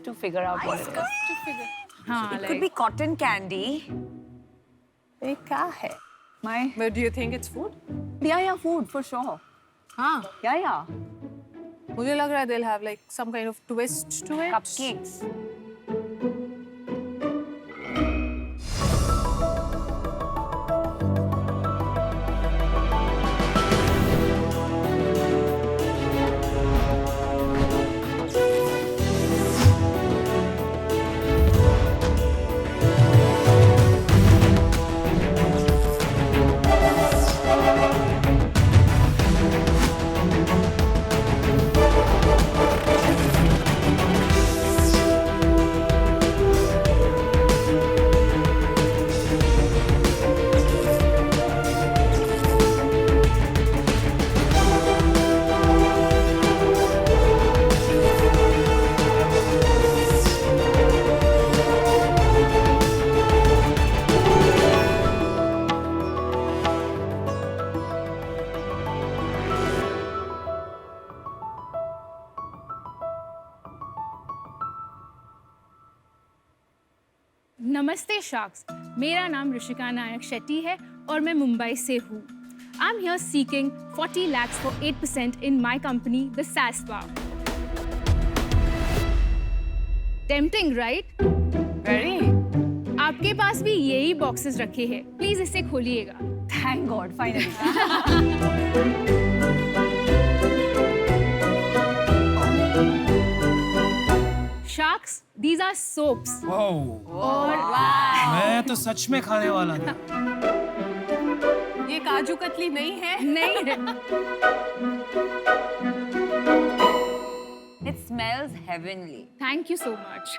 to figure out what it is. To figure. हाँ, It could be cotton candy. ये क्या है? My But do you think it's food? yeah, food for sure. हाँ. Yeah. मुझे लग रहा है they'll have like some kind of twist to it. Cupcakes. नमस्ते शार्क्स, मेरा नाम ऋषिका नायक शेट्टी है और मैं मुंबई से हूँ। I'm here seeking 40 lakhs for 8% in my company, the SAS Bar. Tempting, right? Very. आपके पास भी यही बॉक्सेस रखे हैं। प्लीज इसे खोलिएगा। Thank God, finally. Sharks, these are soaps. और मैं तो सच में खाने वाला था। ये काजू कतली नहीं है? नहीं है। It smells heavenly. Thank you so much.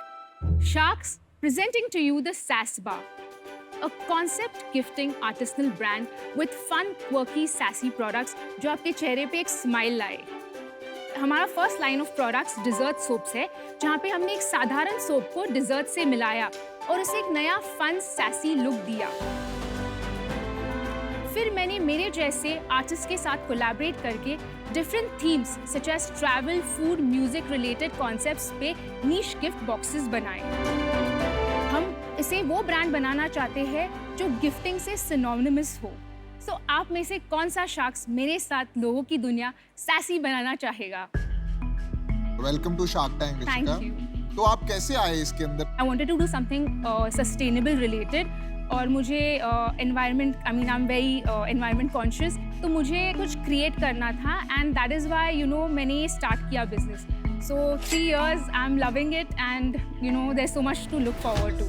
Sharks, presenting to you the SAS Bar, a concept gifting artisanal brand with fun, quirky, sassy products जो आपके चेहरे पे एक स्माइल लाए। हमारा first line of products dessert soaps है, जहाँ पे हमने एक साधारण सोप को डिजर्ट से मिलाया और उसे एक नया फन सैसी लुक दिया। फिर मैंने मेरे जैसे आर्टिस्ट के साथ कोलैबोरेट करके different themes such as travel, food, music related concepts पे नीश गिफ्ट बॉक्सेस बनाए। हम इसे वो ब्रांड बनाना चाहते हैं जो गिफ्टिंग से सिनोनिमस हो। तो आप में से कौन सा शार्क्स मेरे साथ लोगों की दुनिया सैसी बनाना चाहेगा? Welcome to Shark Tank Rishika. Thank you. तो आप कैसे आए इसके अंदर? I wanted to do something sustainable related और मुझे environment, I mean I'm very environment conscious, तो मुझे कुछ create करना था and that is why you know मैंने ये start किया business. So 3 years I'm loving it and you know there's so much to look forward to.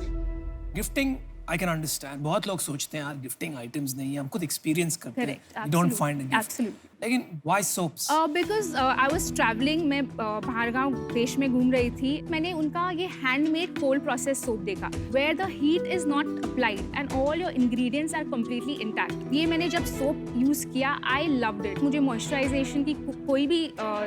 Gifting I can understand. बहुत लोग सोचते हैं यार गिफ्टिंग आइटम्स नहीं है, हम खुद एक्सपीरियंस करते हैं, Correct, we don't absolutely, find a gift. absolutely. लेकिन why soaps? Because I was traveling, मैं बाहर गाँव देश में घूम रही थी। मैंने उनका ये हैंडमेड कोल्ड प्रोसेस सोप देखा where the heat is not applied and all your ingredients are completely intact. ये मैंने जब सोप यूज़ किया I loved it. मुझे मॉइस्चराइजेशन की कोई भी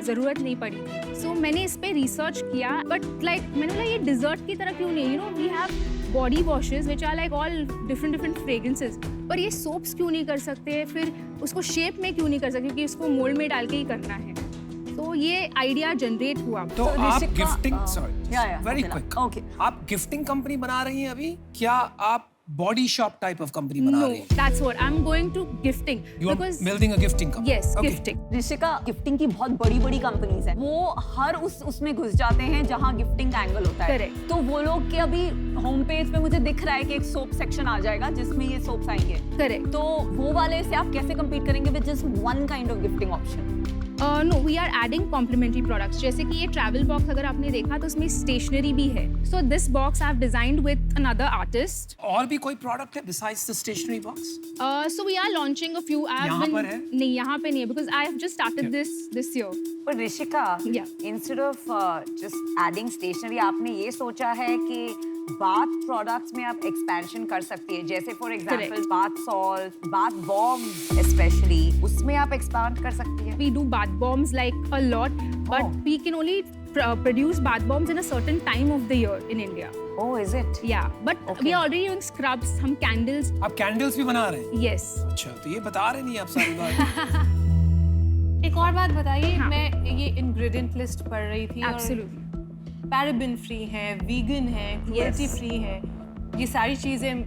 ज़रूरत नहीं पड़ी। So मैंने इस पे रिसर्च किया but like मैंने बोला ये डिज़र्ट की तरह क्यों नहीं? You know we have body washes which are like all different fragrances, पर ये सोप्स क्यों नहीं कर सकते? फिर उसको शेप में क्यों नहीं कर सकते? क्योंकि उसको मोल्ड में डाल के ही करना है। तो ये आइडिया जनरेट हुआ। तो आप Rishika, gifting, sorry, yeah, very okay, quick, okay. आप गिफ्टिंग कंपनी बना रही हैं अभी? क्या आप body shop type of company बना No, रही हैं? that's what I'm going to gifting You are because building a gifting company? yes, Okay. gifting. Rishika, gifting की बहुत बड़ी कंपनीज हैं। वो हर उसमें घुस जाते हैं जहाँ गिफ्टिंग का एंगल होता है। Correct. तो वो लोग के अभी होम पेज पे मुझे दिख रहा है कि एक सोप सेक्शन आ जाएगा जिसमें ये सोप्स आएंगे। Correct. तो वो वाले से आप कैसे compete करेंगे with just one kind of gifting option? No, we are adding complementary products. जैसे कि ये travel box अगर आपने देखा तो उसमें stationery भी है. So this box I've designed with another artist. और भी कोई प्रोडक्ट है besides the stationery box? So we are launching a few. यहाँ पर है? नहीं, यहाँ पे नहीं है because I have just started this year. पर Rishika, Yeah. instead of just adding stationery, आपने ये सोचा है कि बाथ प्रोडक्ट्स में आप एक्सपेंशन कर सकती है, जैसे for example Correct. Bath salt, bath bomb specially, उसमें आप एक्सपांड कर सकती है। We do bath bombs like a lot, but Oh. we can only produce bath bombs in a certain time of the year in India. Oh, is it? Yeah, but Okay. we are already doing scrubs, हम candles. आप candles भी बना रहे हैं? Yes. अच्छा, तो ये बता रहे नहीं आप सारी बात। एक और बात बताइए, हाँ. मैं ये इंग्रेडिएंट लिस्ट पढ़ रही थी और Absolutely. पैराबिन फ्री हैं, वीगन हैं, क्रुएल्टी फ्री हैं। ये सारी चीज़ें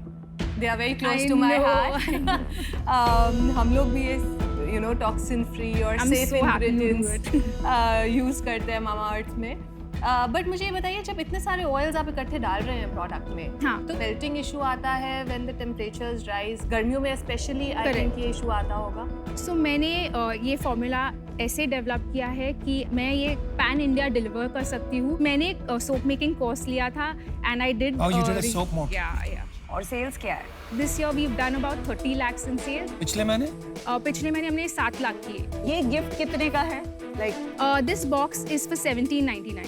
they are very close I to my know. Heart. हम लोग भी ये टॉक्सिन फ्री और I'm safe so happy to do ingredients use करते हैं मामा अर्थ में। बट मुझे ये बताइए, जब इतने सारे ऑयल्स आप इकट्ठे डाल रहे हैं प्रोडक्ट में, हाँ। तो मेल्टिंग इशू आता है व्हेन द टेम्परेचर्स राइज, गर्मियों में स्पेशली आई थिंक ये इशू आता होगा। सो मैंने ये फॉर्मूला ऐसे डेवलप किया है कि मैं ये पैन इंडिया डिलीवर कर सकती हूँ। मैंने सोप मेकिंग कोर्स लिया था and I did Oh, you did a soap mock. या और सेल्स क्या है? This year we have done about 30 lakhs in sales. पिछले महीने पिछले महीने हमने 7 लाख किए। ये गिफ्ट कितने का है? Like this box is for 1799.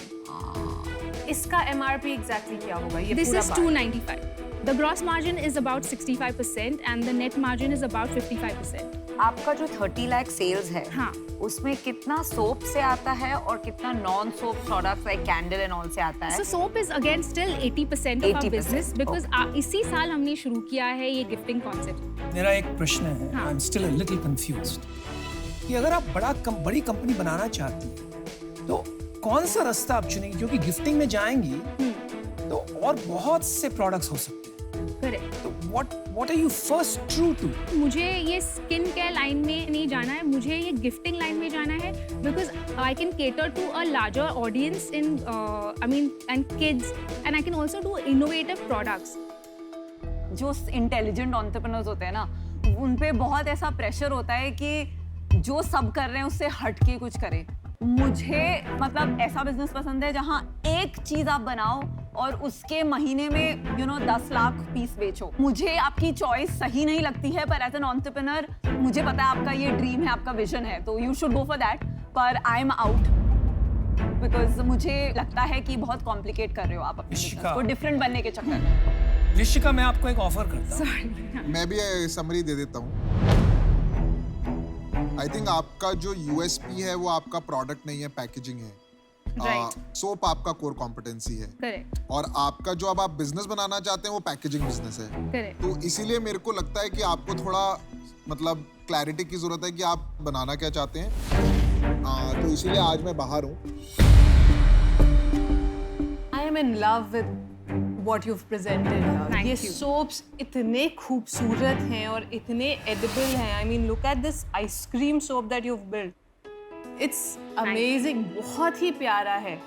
इसका MRP एग्जैक्टली क्या होगा? ये This पूरा is bar? 295. The gross margin is about 65% and the net margin is about 55%. आपका जो 30 लाख सेल्स है, हाँ। उसमें कितना सोप से आता है और कितना non soap products like candle and all से आता है? So soap is again still 80% of our 80%, business because इसी साल हमने शुरू किया है ये गिफ्टिंग कॉन्सेप्ट। मेरा एक प्रश्न है, हाँ। I am still a little confused, कि अगर आप बड़ी कंपनी बनाना चाहती हैं तो कौन सा रास्ता आप चुनेंगी? क्योंकि गिफ्टिंग में जाएंगी तो और बहुत से प्रोडक्ट्स हो सकते हैं, करेक्ट। तो what are you first true to? मुझे ये स्किन केयर लाइन में नहीं जाना है, मुझे ये गिफ्टिंग लाइन में जाना है because I can cater to a larger audience in I mean and kids and I can also do innovative products. जो इंटेलिजेंट एंटरप्रेन्योर्स होते हैं ना, उन पे बहुत ऐसा प्रेशर होता है कि जो सब कर रहे हैं उससे हट के कुछ करें। मुझे मतलब ऐसा बिजनेस पसंद है जहाँ एक चीज आप बनाओ और उसके महीने में 10 लाख पीस बेचो। मुझे आपकी चॉइस सही नहीं लगती है, पर एज एन एंटरप्रेन्योर मुझे पता है आपका ये ड्रीम है, आपका विजन है, तो you should go for that. पर आई एम आउट बिकॉज मुझे लगता है कि बहुत कॉम्प्लिकेट कर रहे हो आप अपने इशिका। business को डिफरेंट बनने के चक्कर में। ऋषिका, मैं आपको एक ऑफर करता हूँ। मैं भी समरी दे देता हूँ। आई थिंक आपका जो USP है वो आपका प्रोडक्ट नहीं है, पैकेजिंग है। Right. सोप आपका कोर कॉम्पिटेंसी है, करेक्ट और आपका जो अब आप बिजनेस बनाना चाहते हैं वो पैकेजिंग बिजनेस है। करेक्ट। तो इसीलिए मेरे को लगता है कि आपको थोड़ा मतलब क्लैरिटी की जरूरत है कि आप बनाना क्या चाहते हैं। तो इसीलिए आज मैं बाहर हूँ। I am in love with what you've presented here. Thank ये you. soaps इतने खूबसूरत हैं और इतने edible हैं. I mean, look at this ice cream soap that you've built. It's amazing. बहुत ही प्यारा है.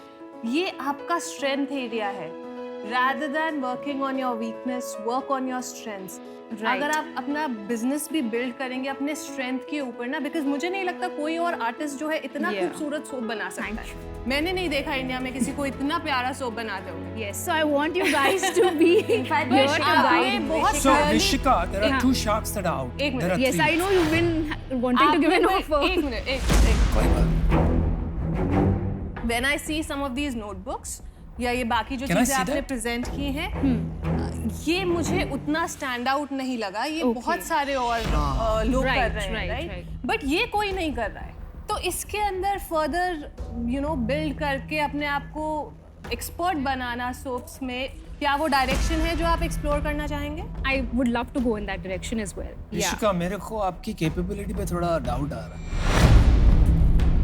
ये आपका strength area है. Rather than working on your weakness, work on your strengths. Right. अगर आप अपना बिजनेस भी बिल्ड करेंगे अपने स्ट्रेंथ के ऊपर ना, बिकॉज मुझे नहीं लगता कोई और आर्टिस्ट जो है इतना Yeah. खूबसूरत सोप बना सकता Thank है. मैंने नहीं देखा इंडिया में किसी को इतना प्यारा सोप बनाते हुए. Yes, so I want you guys to be fact, here Rishika, to आपने guide. बहुत So सारी- Rishika, there are Yeah. 2 sharks that are out. एक minute, There are Yes, 3. I know you've been wanting to give an आपने- offer. एक minute, एक कोई बात। When I see some of these notebooks या ये बाकी जो Can I चीजें see आपने that? प्रेजेंट की हैं, ये मुझे उतना स्टैंड आउट नहीं लगा. ये Okay. बहुत सारे और लोग Right, कर रहे हैं, right, राइट? right. बट ये कोई नहीं कर रहा है. तो इसके अंदर फर्दर बिल्ड करके अपने आप को एक्सपर्ट बनाना सोप्स में, क्या वो डायरेक्शन है जो आप एक्सप्लोर करना चाहेंगे? I would love to go in that direction as well. Yeah. Rishika, मेरे को आपकी कैपेबिलिटी पे थोड़ा डाउट आ रहा है।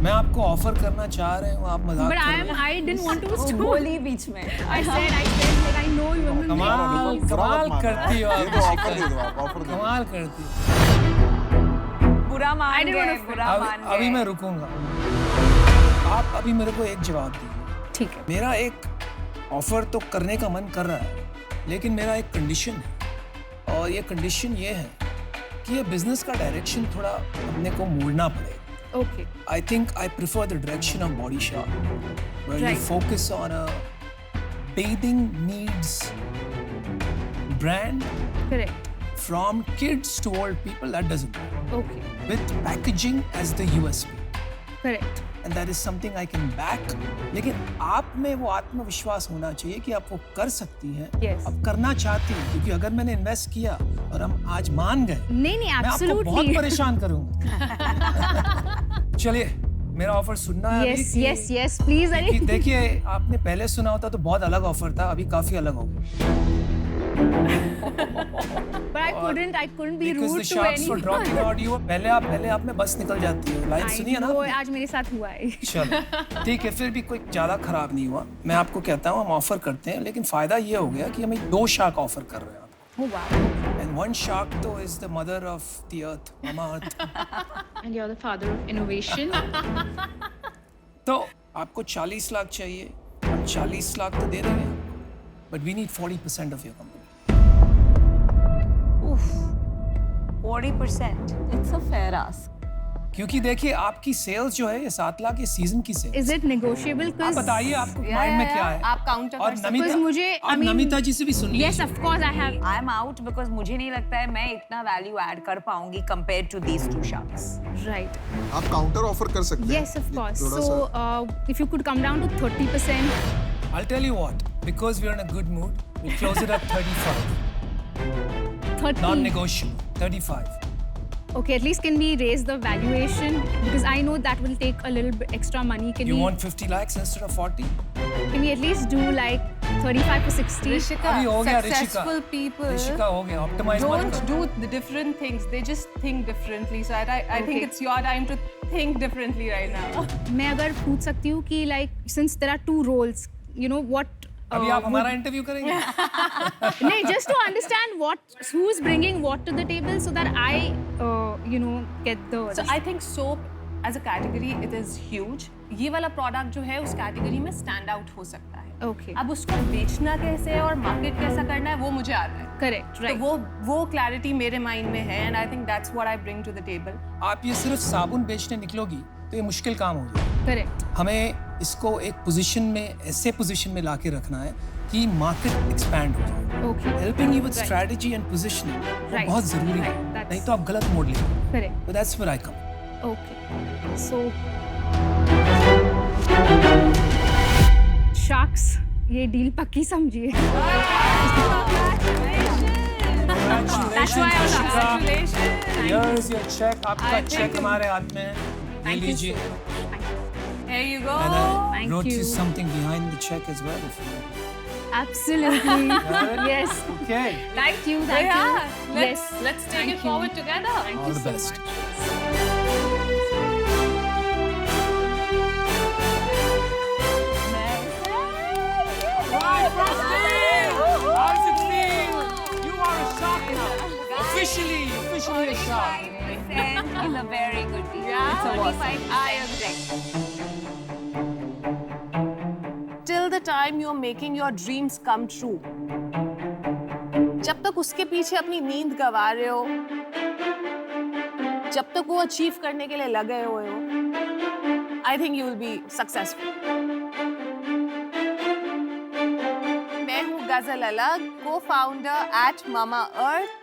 मैं आपको ऑफर करना चाह रहा हूँ, आप मजाक But कर रहे I didn't want to वो stop. बोली बीच में। I said like I know you हो। will कमाल करती हो ये आप, तो ऑफर ऋषिका। दे दो आप, ऑफर दे दो। कमाल करती हो। बुरा मान I didn't गए, want to- बुरा मान गए। अभी मैं रुकूंगा। आप अभी मेरे को एक जवाब दीजिए। ठीक है. मेरा एक ऑफर तो करने का मन कर रहा है, लेकिन मेरा एक कंडीशन है, और ये कंडीशन ये है कि ये बिजनेस का डायरेक्शन थोड़ा अपने को मोड़ना पड़ेगा। Okay. I think I prefer the direction of Body Shop, where you Right. focus on a bathing needs brand Correct. from kids to old people. That doesn't work. Okay. With packaging as the USP, Correct. and that is something I can back. लेकिन आप में वो आत्मविश्वास होना चाहिए कि आप वो कर सकती हैं, Yes. आप करना चाहती हैं, क्योंकि अगर मैंने इन्वेस्ट किया और हम आज मान गए, नहीं मैं आपको absolutely. बहुत परेशान करूंगा। चलिए, मेरा ऑफर सुनना है Yes, अभी कि- yes, yes. Please. कि देखिए, आपने पहले सुना होता तो बहुत अलग ऑफर था, अभी काफी अलग हो गया। But I couldn't be Because rude the to sharks were anyone. dropping out you. पहले आप में बस निकल जाती है। लाइन I सुनिए ना know, आपने? आज मेरे साथ हुआ है। चलो ठीक है, फिर भी कोई ज्यादा खराब नहीं हुआ। मैं आपको कहता हूँ हम ऑफर करते हैं, लेकिन फायदा ये हो गया कि हम 2 शार्क ऑफर कर रहे हैं आपको। Oh wow. And one shark तो is the mother of the earth, Mama Earth। And you're the father of innovation. तो आपको 40 लाख चाहिए, हम 40 लाख तो दे देंगे आपको, but we need 40% of your company। 40%. It's a fair ask. क्योंकि देखिए आपकी सेल्स जो है ये 7 लाख ये सीजन की सेल्स। Is it negotiable? आप 'Cause बताइए आपको माइंड में क्या है? आप काउंटर और कर सकते नमिता, Because मुझे- आप I mean- नमिता जी से भी सुन yes, लीजिए। of course I have. I am out because मुझे नहीं लगता है मैं इतना वैल्यू ऐड कर पाऊंगी compared to these 2 sharks. Right. आप काउंटर ऑफर कर सकते हैं। Yes, of course. थोड़ा So सा if you could come down to 30%. I'll tell you what, because we're in a good mood, we'll close it at 35, 30. non-negotiable, 35. Okay, at least can we raise the valuation? Because I know that will take a little bit extra money. Can You we, want 50 lakhs instead of 40? can we at least do like 35 to 60? Rishika, अभी हो गया successful Rishika. people Rishika हो गया, optimize मत don't करो। do the different things. They just think differently. So I Okay. think it's your time to think differently right now. मैं अगर पूछ सकती हूँ कि like since there are 2 roles, you know what? अभी आप would- हमारा इंटरव्यू करेंगे? नहीं, just to understand who's bringing what to the table so that I, you know, get the. So I think soap as a category it is huge. ये वाला product जो है उस category में stand out हो सकता है। Okay. अब उसको बेचना कैसे है और market कैसा करना है वो मुझे आता है। Correct, right. तो वो clarity मेरे mind में है and I think that's what I bring to the table. आप ये सिर्फ साबुन बेचने निकलोगी तो ये मुश्किल काम हो जाएगा। Correct. हमें इसको एक पोजीशन में, ऐसे पोजीशन में लाके रखना है कि मार्केट एक्सपैंड हो जाए। Okay. Helping you with Right. Strategy and positioning Right. बहुत जरूरी है, Right. That's- नहीं तो आप गलत मोड़ लेंगे। Correct. So that's where I come. Okay. So sharks, ये डील पक्की समझिए। That's why I was Congratulations. Here is your check. आपका I think चेक हमारे हाथ में है। ले Thank you लीजिए। so much. Here you go. And I Thank wrote you you. something behind the check as well. If you want. Absolutely. Got it? Yes. Okay. Thank you. Thank Yeah. you. Let's Yes. let's take Thank it you. forward together. Thank All you the so best. much. How's it feel? You are a shark now. Officially a shark. 5% is a very good deal. Yeah. It's a 35%. I agree. Till the time you're making your dreams come true. जब तक उसके पीछे अपनी नींद गवा रहे हो, जब तक वो अचीव करने के लिए लगे हुए हो, I think you will be successful. मैं हूँ गजल अलग, co-founder at Mama Earth,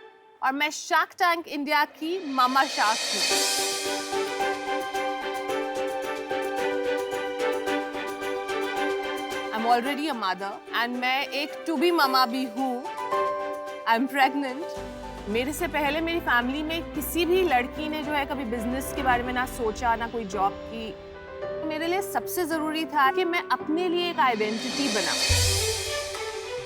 और मैं शार्क टैंक इंडिया की मामा शार्क हूँ। I'm already a mother and मैं एक to be mama भी हूँ। I'm pregnant. मेरे से पहले मेरी फैमिली में किसी भी लड़की ने जो है कभी बिजनेस के बारे में ना सोचा ना कोई जॉब की। मेरे लिए सबसे जरूरी था कि मैं अपने लिए एक आइडेंटिटी बनाऊं।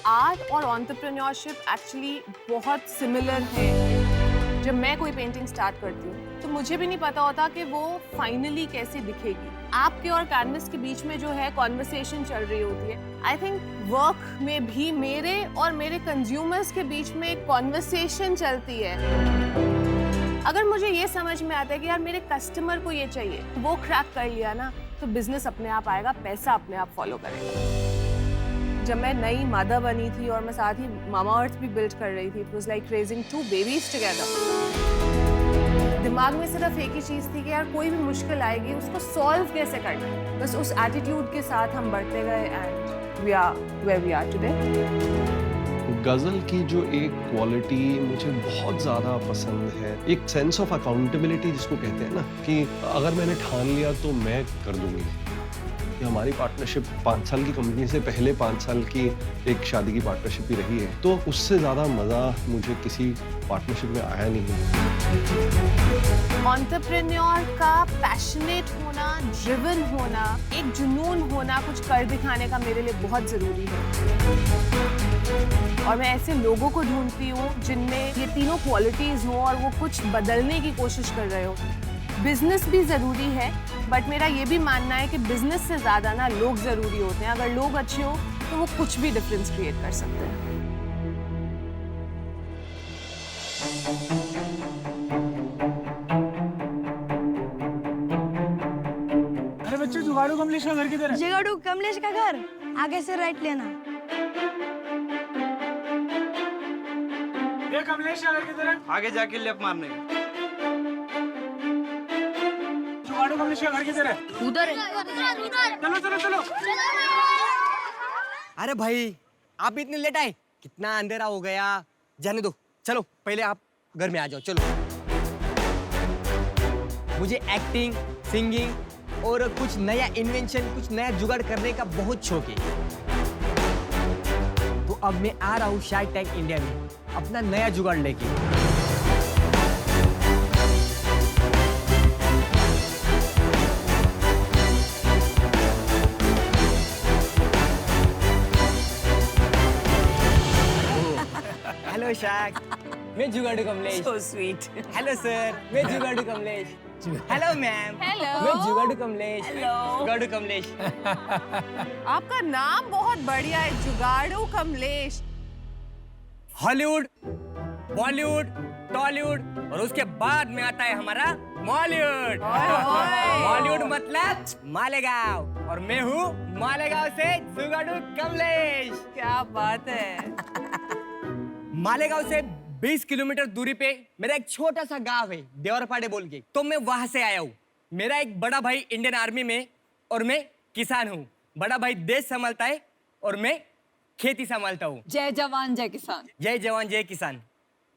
आर्ट और एंटरप्रेन्योरशिप एक्चुअली बहुत सिमिलर है। जब मैं कोई पेंटिंग स्टार्ट करती हूँ तो मुझे भी नहीं पता होता कि वो फाइनली कैसे दिखेगी। आपके और कैनवस के बीच में जो है कॉन्वर्सेशन चल रही होती है। आई थिंक वर्क में भी मेरे और मेरे कंज्यूमर्स के बीच में एक कॉन्वर्सेशन चलती है। अगर मुझे ये समझ में आता है कि यार मेरे कस्टमर को ये चाहिए, वो क्रैक कर लिया ना तो बिजनेस अपने आप आएगा, पैसा अपने आप फॉलो करेगा। जब मैं नई मदर बनी थी और मैं साथ ही मामा अर्थ भी बिल्ड कर रही थी, it was like raising 2 babies together. दिमाग में सिर्फ एक ही चीज़ थी कि यार कोई भी मुश्किल आएगी उसको सॉल्व कैसे करना है। बस उस एटीट्यूड के साथ हम बढ़ते गए and we are where we are today. गज़ल की जो एक क्वालिटी मुझे बहुत ज़्यादा पसंद है, एक सेंस ऑफ अकाउंटेबिलिटी जिसको कहते हैं ना, कि अगर मैंने ठान लिया तो मैं कर दूंगी। कि हमारी पार्टनरशिप 5 साल की कंपनी से पहले 5 साल की एक शादी की पार्टनरशिप ही रही है, तो उससे ज़्यादा मज़ा मुझे किसी पार्टनरशिप में आया नहीं। एंटरप्रेन्योर का पैशनेट होना, ड्रिवन होना, एक जुनून होना, कुछ कर दिखाने का मेरे लिए बहुत ज़रूरी है। और मैं ऐसे लोगों को ढूंढती हूँ जिनमें ये तीनों क्वालिटीज हो और वो कुछ बदलने की कोशिश कर रहे हो। बिजनेस भी ज़रूरी है, बट मेरा ये भी मानना है कि बिजनेस से ज़्यादा ना लोग ज़रूरी होते हैं। अगर लोग अच्छे हो तो वो कुछ भी डिफरेंस क्रिएट कर सकते हैं। अरे बच्चे, जुगाड़ू कमलेश का घर किधर है? जुगाड़ू कमलेश का घर आगे से राइट लेना। ये कमलेश का घर किधर है? आगे जाके लेफ्ट मारने का। जुगाड़ू कमलेश का घर किधर है? उधर है। चलो चलो चलो। अरे भाई, आप इतने लेट आए? कितना अंधेरा हो गया। जाने दो, चलो पहले आप घर में आ जाओ। चलो, मुझे एक्टिंग, सिंगिंग और कुछ नया इन्वेंशन, कुछ नया जुगाड़ करने का बहुत शौक है। तो अब मैं आ रहा हूँ शार्क टैंक इंडिया में अपना नया जुगाड़ लेके। हेलो शार्क, मैं जुगाड़ू Kamlesh. So sweet. Hello sir, मैं जुगाड़ू कमलेश। Hello ma'am. हेलो। मैं जुगाड़ू कमलेश। जुगाड़ू कमलेश। आपका नाम बहुत बढ़िया है, जुगाड़ू कमलेश। हॉलीवुड, बॉलीवुड, टॉलीवुड और उसके बाद में आता है हमारा मॉलीवुड। मॉलीवुड मतलब मालेगांव, और मैं हूँ मालेगांव से जुगाड़ू कमलेश। क्या बात है। मालेगांव से 20 किलोमीटर दूरी पे मेरा एक छोटा सा गांव है, देवरपाड़े बोल के। तो मैं वहां से आया हूँ। मेरा एक बड़ा भाई इंडियन आर्मी में और मैं किसान हूँ। बड़ा भाई देश संभालता है और मैं खेती संभालता हूँ। जय जवान जय किसान। जय जवान जय किसान।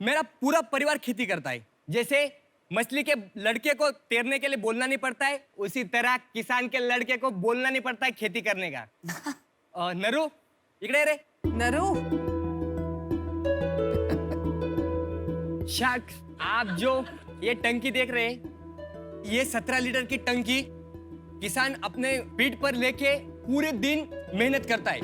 मेरा पूरा परिवार खेती करता है। जैसे मछली के लड़के को तैरने के लिए बोलना नहीं पड़ता है, उसी तरह किसान के लड़के को बोलना नहीं पड़ता है खेती करने का। नरू, इकड़े रे। नरू, शार्क, आप जो ये टंकी देख रहे हैं, ये 17 लीटर की टंकी किसान अपने पीठ पर लेके पूरे दिन मेहनत करता है।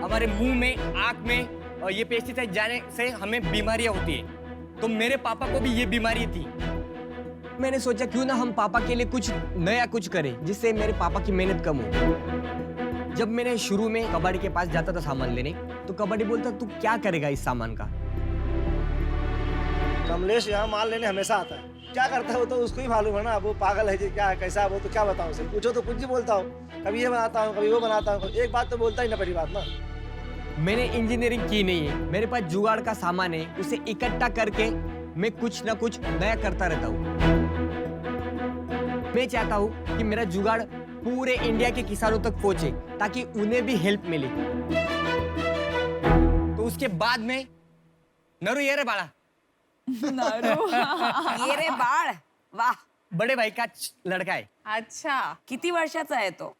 हमारे मुंह में, आंख में और ये पेस्टिसाइड जाने से हमें बीमारियां होती है। तो मेरे पापा को भी ये बीमारी थी। मैंने सोचा क्यों ना हम पापा के लिए कुछ नया कुछ करें जिससे मेरे पापा की मेहनत कम हो। जब मैंने शुरू में कबाड़ी के पास जाता था सामान लेने, तो कबाड़ी बोलता तू क्या करेगा इस सामान का। कमलेश यहाँ माल लेने हमेशा आता है। क्या करता है वो तो उसको ही मालूम है ना। वो पागल है जी, क्या है, कैसा है वो, तो क्या बताऊँ उसे। पूछो तो कुछ ही बोलता हूँ, कभी ये बनाता हूँ, कभी वो बनाता हूँ। एक बात तो बोलता ही ना, पहली बात ना। मैंने इंजीनियरिंग की नहीं है, मेरे पास जुगाड़ का सामान है, उसे इकट्ठा करके मैं कुछ ना कुछ नया करता रहता हूँ। मैं चाहता हूँ कि मेरा जुगाड़ पूरे इंडिया के किसानों तक पहुंचे ताकि उन्हें भी हेल्प मिले। तो उसके बाद में नरू, ये रे बाड़ा। ये रे बाळ, वाह. बड़े भाई का लड़का आहे. अच्छा. किती वर्षाचा आहे तो?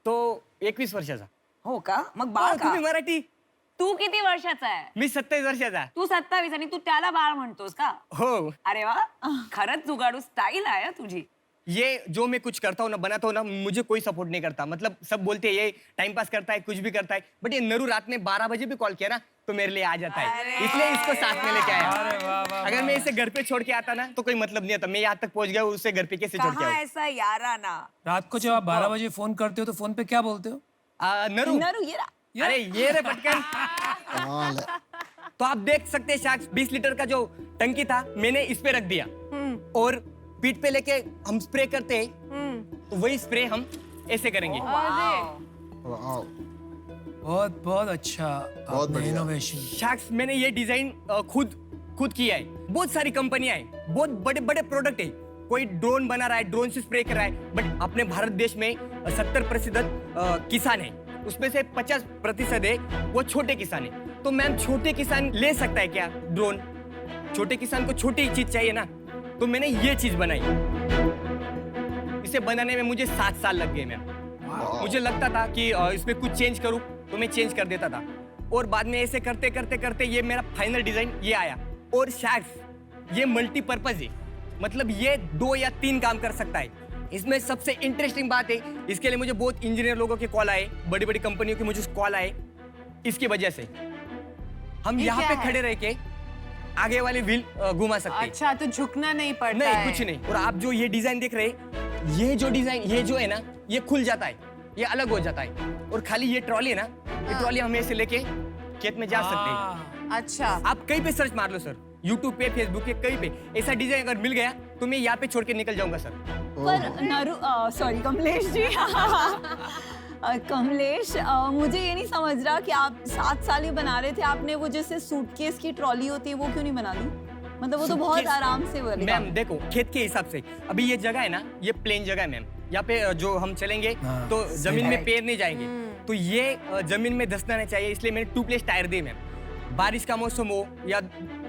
तो 21 वर्षाचा. हो का? मग बाळ का? तुम्ही मराठी. तू किती वर्षाचा आहे? मी 27 वर्षाचा. तू 27 आणि तू त्याला बाळ म्हणतोस का? हो. अरे वा, खरंच जुगाडू स्टाईल आहे तुझी. ये जो मैं कुछ करता हूँ ना, बनाता हूँ ना, मुझे कोई सपोर्ट नहीं करता. मतलब सब बोलते हैं ये टाइम पास करता है, कुछ भी करता है, बट ये नरू रात में 12 बजे भी कॉल किया ना तो मेरे लिए आ जाता है. इसलिए इसको साथ में लेके आया. अगर मैं इसे घर पे छोड़ के आता ना तो कोई मतलब नहीं आता. मैं यहाँ तक पहुँच गया, उसे घर पे कैसे छोड़ के आऊँ? ऐसा याराना. रात को जब आप 12 बजे फोन करते हो तो फोन पे क्या बोलते हो? नरू. नरू ये रहा. अरे ये रे पटकन. कमाल है. तो आप देख सकते हैं शार्क्स, 20 लीटर का जो टंकी था मैंने इस पे रख दिया और पीठ पे लेके हम स्प्रे करते हैं, तो वही स्प्रे हम ऐसे करेंगे. वाओ. बहुत बहुत अच्छा. बहुत बढ़िया. इनोवेशन. शार्क्स, मैंने ये डिजाइन खुद किया है. बहुत सारी कंपनियां हैं, बहुत बड़े बड़े प्रोडक्ट है. कोई ड्रोन बना रहा है, ड्रोन से स्प्रे कर रहा है, बट अपने भारत देश में 70% किसान है, उसमें से 50% है वो छोटे किसान है. तो मैम, छोटे किसान ले सकता है क्या ड्रोन? छोटे किसान को छोटी चीज चाहिए ना, तो मैंने ये चीज बनाई. इसे बनाने में मुझे 7 साल लग गए. मैम, मुझे लगता था कि इसमें कुछ चेंज करूं तो मैं चेंज कर देता था, और बाद में ऐसे करते करते करते ये मेरा फाइनल डिजाइन ये आया. और शार्क्स, ये मल्टीपर्पज है, मतलब ये 2 या 3 काम कर सकता है. इसमें सबसे इंटरेस्टिंग बात है, इसके लिए मुझे बहुत इंजीनियर लोगों के कॉल आए, बड़ी बड़ी कंपनियों के मुझे कॉल आए इसकी वजह से हम ये यहाँ क्या पे है? खड़े रह के आगे वाले व्हील घुमा सकते हैं। अच्छा, तो झुकना नहीं पड़ता नहीं है। कुछ नहीं। और आप जो ये डिजाइन देख रहे हैं, ये जो डिजाइन ये जो है ना, ये खुल जाता है, ये अलग हो जाता है। और खाली ये ट्रॉली है ना, ये ट्रॉली हम ऐसे लेके खेत में जा सकते हैं। अच्छा, आप कहीं पे सर्च मार लो सर, यूट्यूब पे, फेसबुक पे, कहीं पे ऐसा डिजाइन अगर मिल गया तो मैं यहाँ पे छोड़ के निकल जाऊंगा सर। पर सॉरी कमलेश जी कमलेश, मुझे ये नहीं समझ रहा कि आप 7 साल ये बना रहे थे, आपने वो जैसे सूटकेस की ट्रॉली होती है वो क्यों नहीं बना दी? मतलब वो तो बहुत सूटकेस- आराम से बनेगा। मैम देखो, खेत के हिसाब से अभी ये जगह है ना, ये प्लेन जगह है मैम। यहाँ पे जो हम चलेंगे हाँ, तो जमीन में right. पैर नहीं जाएंगे, तो ये जमीन में धंसना नहीं चाहिए, इसलिए मैंने 2 प्लेस टायर दिए मैम। बारिश का मौसम हो या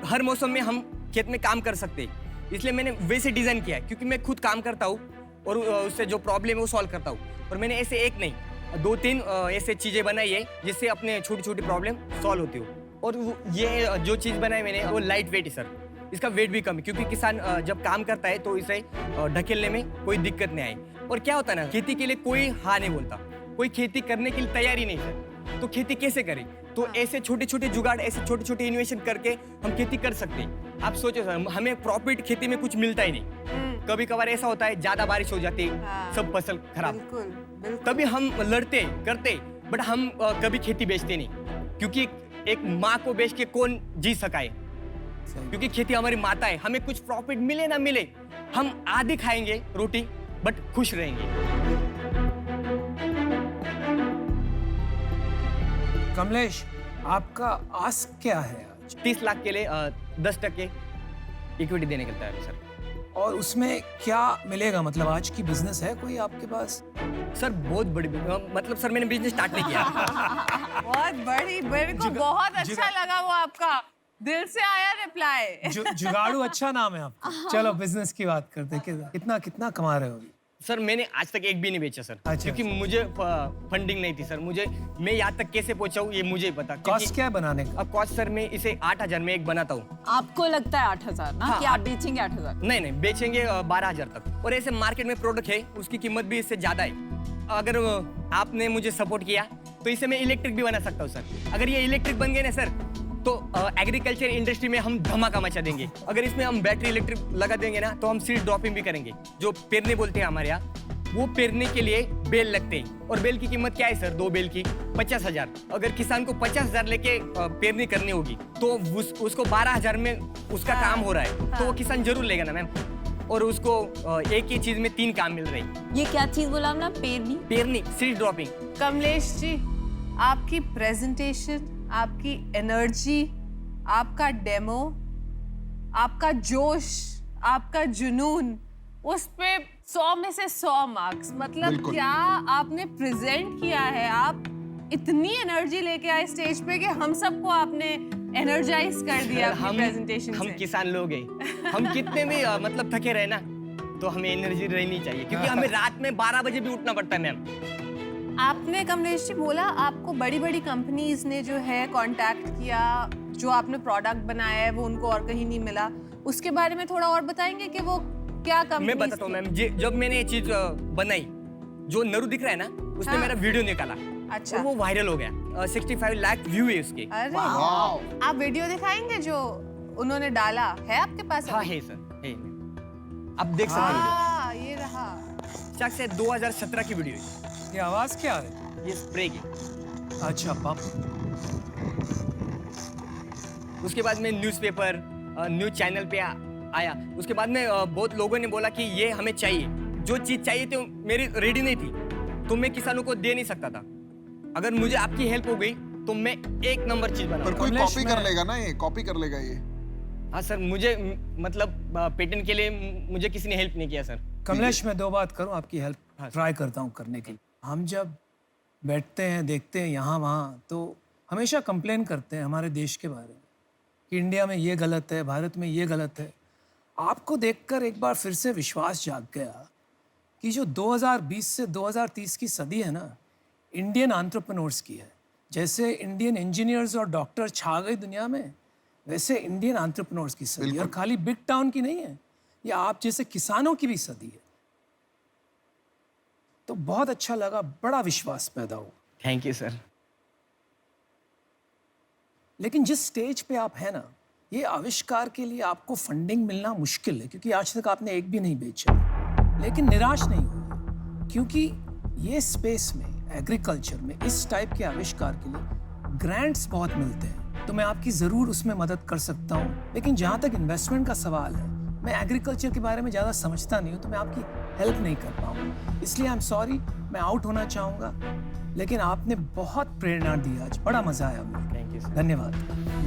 हर मौसम में हम खेत में काम कर सकते हैं, इसलिए मैंने वैसे डिजाइन किया है। क्योंकि मैं खुद काम करता हूँ और उससे जो प्रॉब्लम है वो सॉल्व करता हूँ। और मैंने ऐसे एक नहीं 2-3 ऐसे चीजें बनाई है जिससे अपने छोटी छोटी प्रॉब्लम सॉल्व होती हो। और ये जो चीज बनाई मैंने वो लाइट वेट है सर, इसका वेट भी कम है, क्योंकि किसान जब काम करता है तो इसे ढकेलने में कोई दिक्कत नहीं आई। और क्या होता है ना, खेती के लिए कोई हाँ नहीं बोलता, कोई खेती करने के लिए तैयारी नहीं सर, तो खेती कैसे करें? तो ऐसे छोटे छोटे जुगाड़, ऐसे छोटे छोटे इन्वेशन करके हम खेती कर सकते हैं। आप सोचो सर, हमें प्रॉफिट खेती में कुछ मिलता ही नहीं, कभी कभार ऐसा होता है ज्यादा बारिश हो जाती है, हाँ। सब फसल खराब, बिल्कुल बिल्कुल। तभी हम लड़ते करते, बट हम कभी खेती बेचते नहीं, क्योंकि एक माँ को बेच के कौन जी सका है? क्योंकि खेती हमारी माता है, हमें कुछ प्रॉफिट मिले ना मिले, हम आधी खाएंगे रोटी बट खुश रहेंगे। कमलेश, आपका आस्क क्या है आज? 30 लाख के लिए 10% इक्विटी देने के तैयार है सर। और उसमें क्या मिलेगा? मतलब आज की बिजनेस है कोई आपके पास? सर बहुत बड़ी मतलब सर मैंने बिजनेस स्टार्ट नहीं किया। बहुत बड़ी, मेरे को बहुत अच्छा लगा वो आपका दिल से आया रिप्लाई। जुगाड़ू अच्छा नाम है आपका। चलो बिजनेस की बात करते हैं। कितना कितना कमा रहे हो अभी? सर मैंने आज तक एक भी नहीं बेचा सर, अच्छा, क्योंकि मुझे फंडिंग नहीं थी सर। मैं यहाँ तक कैसे पहुंचा हूँ ये मुझे ही पता। कॉस्ट क्या है बनाने का? अब कॉस्ट सर मैं इसे 8,000 में एक बनाता हूँ। आपको लगता है 8,000 ना, हाँ, कि आप बेचेंगे 8,000? नहीं बेचेंगे 12,000 तक। और ऐसे मार्केट में प्रोडक्ट है उसकी कीमत भी इससे ज्यादा है। अगर आपने मुझे सपोर्ट किया तो इसे मैं इलेक्ट्रिक भी बना सकता हूँ सर। अगर ये इलेक्ट्रिक बन गए ना सर, तो एग्रीकल्चर इंडस्ट्री में हम धमाका मचा देंगे। अगर इसमें हम बैटरी इलेक्ट्रिक लगा देंगे ना, तो हम सीड ड्रॉपिंग भी करेंगे। जो पेरने बोलते हैं हमारे यहाँ, वो पेरने के लिए बेल लगते हैं। और बेल की कीमत क्या है सर? 2 बेल की 50,000। अगर किसान को 50,000 लेके पेरनी करनी होगी तो उसको 12,000 में उसका काम हो रहा है, तो वो किसान जरूर लेगा ना मैम। और उसको एक ही चीज में 3 काम मिल रहे हैं। ये क्या चीज बोला आपने? पेरनी, सीड ड्रॉपिंग। कमलेश जी, आपकी प्रेजेंटेशन, आपकी एनर्जी, आपका डेमो, आपका जोश, आपका जुनून, उस पे 100 में से 100 मार्क्स। मतलब बिल्कुल। क्या आपने प्रेजेंट किया है। आप इतनी एनर्जी लेके आए स्टेज पे कि हम सबको आपने एनर्जाइज कर दिया अपनी प्रेजेंटेशन हम से। किसान लोग हैं, हम कितने भी मतलब थके रहे ना, तो हमें एनर्जी रहनी चाहिए, क्योंकि हमें रात में 12 बजे भी उठना पड़ता है मैम। आपने कमलेश जी बोला आपको बड़ी बड़ी कंपनीज ने जो है कांटेक्ट किया, जो आपने प्रोडक्ट बनाया है वो उनको और कहीं नहीं मिला। उसके बारे में थोड़ा और बताएंगे कि वो क्या कंपनी? मैं बताता हूँ मैम, जब मैंने ये चीज बनाई, जो नरू दिख रहा है ना, उसने हाँ। मेरा वीडियो निकाला। अच्छा। और वो वायरल हो गया। 65 लाख व्यू है उसके। अरे आप वीडियो दिखाएंगे जो उन्होंने डाला है आपके पास? हाँ है सर, है। आप देख सकते हैं वीडियो। हाँ, ये रहा। शायद से 2017 की वीडियो है। ये आवाज क्या आ रही है? ये स्प्रे की। अच्छा पंप। उसके बाद मैं न्यूज़पेपर, न्यूज़ चैनल पे आया। उसके बाद में बहुत लोगों ने बोला कि ये हमें चाहिए। जो चीज़ चाहिए थी मेरी रेडी नहीं थी, तो मैं किसानों को दे नहीं सकता था। अगर मुझे आपकी हेल्प हो गई तो मैं एक नंबर चीज़ पर बनाऊंगा। कोई कमलेश कॉपी कर में- लेगा ना, ये कॉपी कर लेगा ये। हाँ सर, मुझे मतलब पेटेंट के लिए मुझे किसी ने हेल्प नहीं किया सर। कमलेश, मैं 2 बात करूं, आपकी हेल्प हाँ। ट्राई करता हूं करने की। हम जब बैठते हैं, देखते हैं यहाँ वहाँ, तो हमेशा कंप्लेन करते हैं हमारे देश के बारे में कि इंडिया में ये गलत है, भारत में ये गलत है। आपको देखकर एक बार फिर से विश्वास जाग गया कि जो 2020 से 2030 की सदी है ना, इंडियन एंटरप्रेन्योर्स की है। जैसे इंडियन इंजीनियर्स और डॉक्टर छा गए दुनिया में, वैसे इंडियन एंटरप्रेन्योर्स की सदी। और खाली बिग टाउन की नहीं है, ये आप जैसे किसानों की भी सदी है। तो बहुत अच्छा लगा, बड़ा विश्वास पैदा हुआ। Thank you sir. लेकिन जिस स्टेज पे आप हैं ना, ये आविष्कार के लिए आपको फंडिंग मिलना मुश्किल है, क्योंकि आज तक आपने एक भी नहीं बेचा। लेकिन निराश नहीं होइए, क्योंकि ये स्पेस में, एग्रीकल्चर में, इस टाइप के आविष्कार के लिए ग्रांट्स बहुत मिलते हैं, तो मैं आपकी ज़रूर उसमें मदद कर सकता हूँ। लेकिन जहाँ तक इन्वेस्टमेंट का सवाल है, मैं एग्रीकल्चर के बारे में ज़्यादा समझता नहीं हूँ, तो मैं आपकी हेल्प नहीं कर पाऊँगा। इसलिए आई एम सॉरी, मैं आउट होना चाहूँगा। लेकिन आपने बहुत प्रेरणा दी आज, बड़ा मज़ा आया मुझे। Thank you sir. धन्यवाद।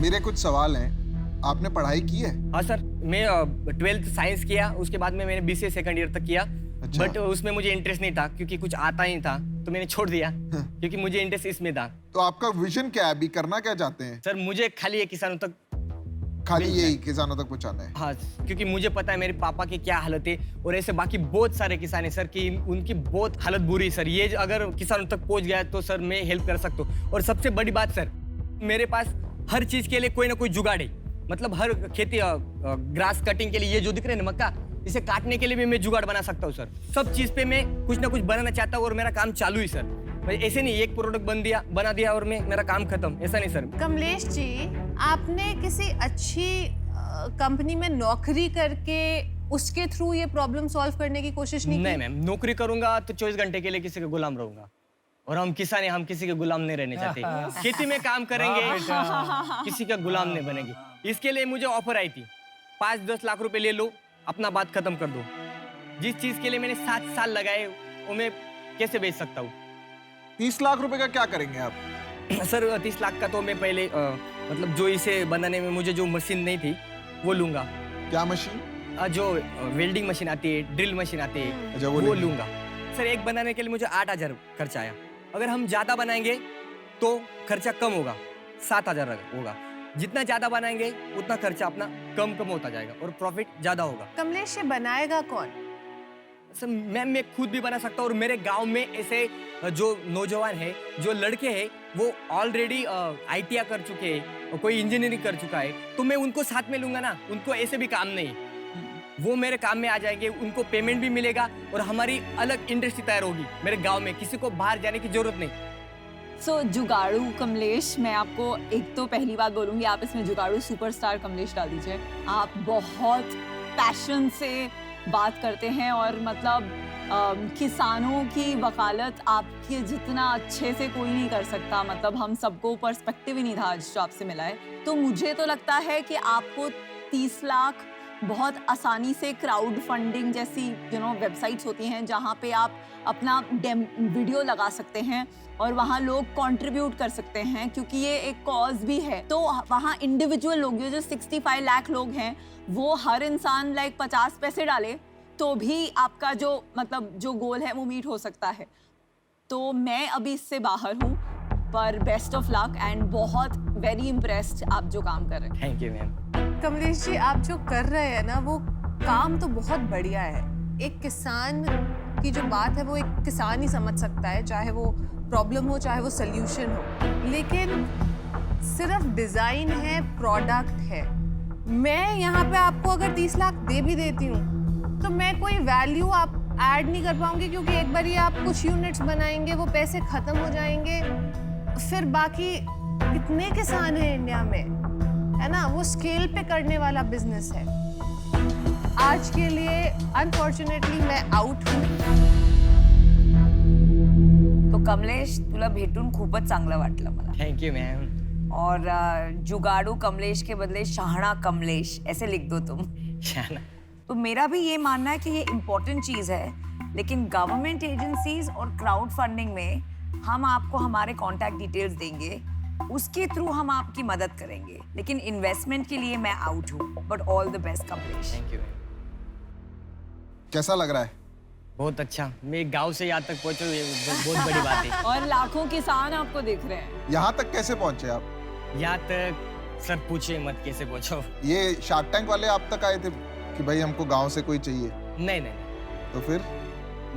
मेरे कुछ सवाल हैं। आपने पढ़ाई की है? हाँ सर, मैं 12th साइंस किया, उसके बाद में मैंने BCA सेकंड ईयर तक किया। अच्छा। बट उसमें मुझे इंटरेस्ट नहीं था, क्योंकि कुछ आता ही था, तो मैंने छोड़ दिया, क्योंकि मुझे इंटरेस्ट इसमें था। तो आपका विजन क्या है? अभी करना क्या चाहते हैं? सर मुझे खाली ये किसानों तक, खाली यही किसानों तक पहुंचाना है? हाँ, क्योंकि मुझे पता है मेरे पापा की क्या हालत है, और ऐसे बाकी बहुत सारे किसान हैं सर कि उनकी बहुत हालत बुरी है सर। ये अगर किसानों तक पहुंच गया तो सर मैं हेल्प कर सकता हूँ। और सबसे बड़ी बात सर, मेरे पास हर चीज के लिए कोई ना कोई जुगाड़ है। मतलब हर खेती, ग्रास कटिंग के लिए ये जो दिख रहे हैं ना मक्का, इसे काटने के लिए भी मैं जुगाड़ बना सकता हूँ सर। सब चीज पे मैं कुछ ना कुछ बनाना चाहता हूँ, और मेरा काम चालू ही सर। ऐसे नहीं एक प्रोडक्ट बना दिया और मेरा काम खत्म, ऐसा नहीं सर। कमलेश जी, आपने किसी अच्छी कंपनी में नौकरी करके उसके थ्रू ये प्रॉब्लम सॉल्व करने की कोशिश नहीं की? नहीं मैम, नौकरी करूंगा तो 24 घंटे के लिए किसी का गुलाम रहूंगा, और हम किसान हैं, हम किसी के गुलाम नहीं रहने चाहते। खेती में काम करेंगे, किसी का गुलाम नहीं बनेंगे। इसके लिए मुझे ऑफर आई थी, 5-10 लाख रुपए ले लो, अपना बात खत्म कर दो। जिस चीज के लिए मैंने 7 साल लगाए, वो मैं कैसे बेच सकता हूँ? 30 लाख रुपए का क्या करेंगे आप? सर 30 लाख का तो मैं पहले मतलब जो इसे बनाने में मुझे जो मशीन नहीं थी वो लूंगा। क्या मशीन? जो वेल्डिंग मशीन आती है, ड्रिल मशीन आती है, अच्छा, वो लेंगे। लूंगा। सर एक बनाने के लिए मुझे 8,000 खर्चा आया। अगर हम ज्यादा बनाएंगे तो खर्चा कम होगा, 7,000 होगा। जितना ज्यादा बनाएंगे उतना खर्चा अपना कम होता जाएगा और प्रॉफिट ज्यादा होगा। कमलेश, ये बनाएगा कौन? सर मैम, मैं खुद भी बना सकता हूँ, और मेरे गांव में ऐसे जो नौजवान है, जो लड़के हैं, वो ऑलरेडी ITI कर चुके हैं, और कोई इंजीनियरिंग कर चुका है, तो मैं उनको साथ में लूंगा ना। उनको ऐसे भी काम नहीं, वो मेरे काम में आ जाएंगे, उनको पेमेंट भी मिलेगा, और हमारी अलग इंडस्ट्री तैयार होगी मेरे गाँव में। किसी को बाहर जाने की जरूरत नहीं। सो जुगाड़ू कमलेश, मैं आपको एक तो पहली बात बोलूँगी, आप इसमें जुगाड़ू सुपरस्टार कमलेश डाल दीजिए। आप बहुत पैशन से बात करते हैं, और मतलब किसानों की वकालत आपके जितना अच्छे से कोई नहीं कर सकता। मतलब हम सबको पर्सपेक्टिव ही नहीं था आज जो आपसे मिला है। तो मुझे तो लगता है कि आपको 30 लाख बहुत आसानी से क्राउड फंडिंग जैसी वेबसाइट्स होती हैं, जहाँ पे आप अपना वीडियो लगा सकते हैं और वहाँ लोग कंट्रीब्यूट कर सकते हैं, क्योंकि ये एक कॉज भी है। तो वहाँ इंडिविजुअल लोग, जो 65 लाख लोग हैं, वो हर इंसान 50 पैसे डाले तो भी आपका जो गोल है वो मीट हो सकता है। तो मैं अभी इससे बाहर हूँ, पर बेस्ट ऑफ लक, एंड बहुत वेरी इम्प्रेस्ड आप जो काम कर रहे हैं। Thank you ma'am. Kamlesh ji, आप जो कर रहे हैं ना, वो काम तो बहुत बढ़िया है। एक किसान की जो बात है वो एक किसान ही समझ सकता है, चाहे वो प्रॉब्लम हो चाहे वो सल्यूशन हो। लेकिन सिर्फ डिजाइन है, प्रोडक्ट है। मैं यहाँ पे आपको अगर 30 लाख दे भी देती हूँ तो मैं कोई वैल्यू आप ऐड नहीं कर पाऊंगी, क्योंकि एक बार ये आप कुछ यूनिट्स बनाएंगे, वो पैसे खत्म हो जाएंगे। फिर बाकी कितने किसान हैं इंडिया में, है ना? वो स्केल पे करने वाला बिजनेस है। आज के लिए अनफॉर्चुनेटली मैं आउट हूँ। तो कमलेश, तुला भेटून खूपच चांगलं वाटलं मला। Thank you ma'am. और जुगाड़ू कमलेश के बदले शाहना कमलेश ऐसे लिख दो तुम। शाहना। तो मेरा भी ये मानना है कि ये इम्पोर्टेंट चीज़ है, लेकिन गवर्नमेंट एजेंसीज और क्राउड फंडिंग में हम आपको हमारे कॉन्टैक्ट डिटेल्स देंगे, उसके थ्रू हम आपकी मदद करेंगे। लेकिन इन्वेस्टमेंट के लिए मैं आउट हूँ। But all the best Kamlesh. Thank you. कैसा लग रहा है? बहुत अच्छा। मैं गांव से यहाँ तक पहुँचा, ये बहुत बड़ी बात है। और लाखों किसान आपको दिख रहे हैं। यहाँ तक कैसे पहुंचे आप? यहाँ तक सर पूछे मत कैसे पहुँचो। ये शार्क टैंक वाले आप तक आए थे कि भाई हमको गांव से कोई चाहिए? नहीं। तो फिर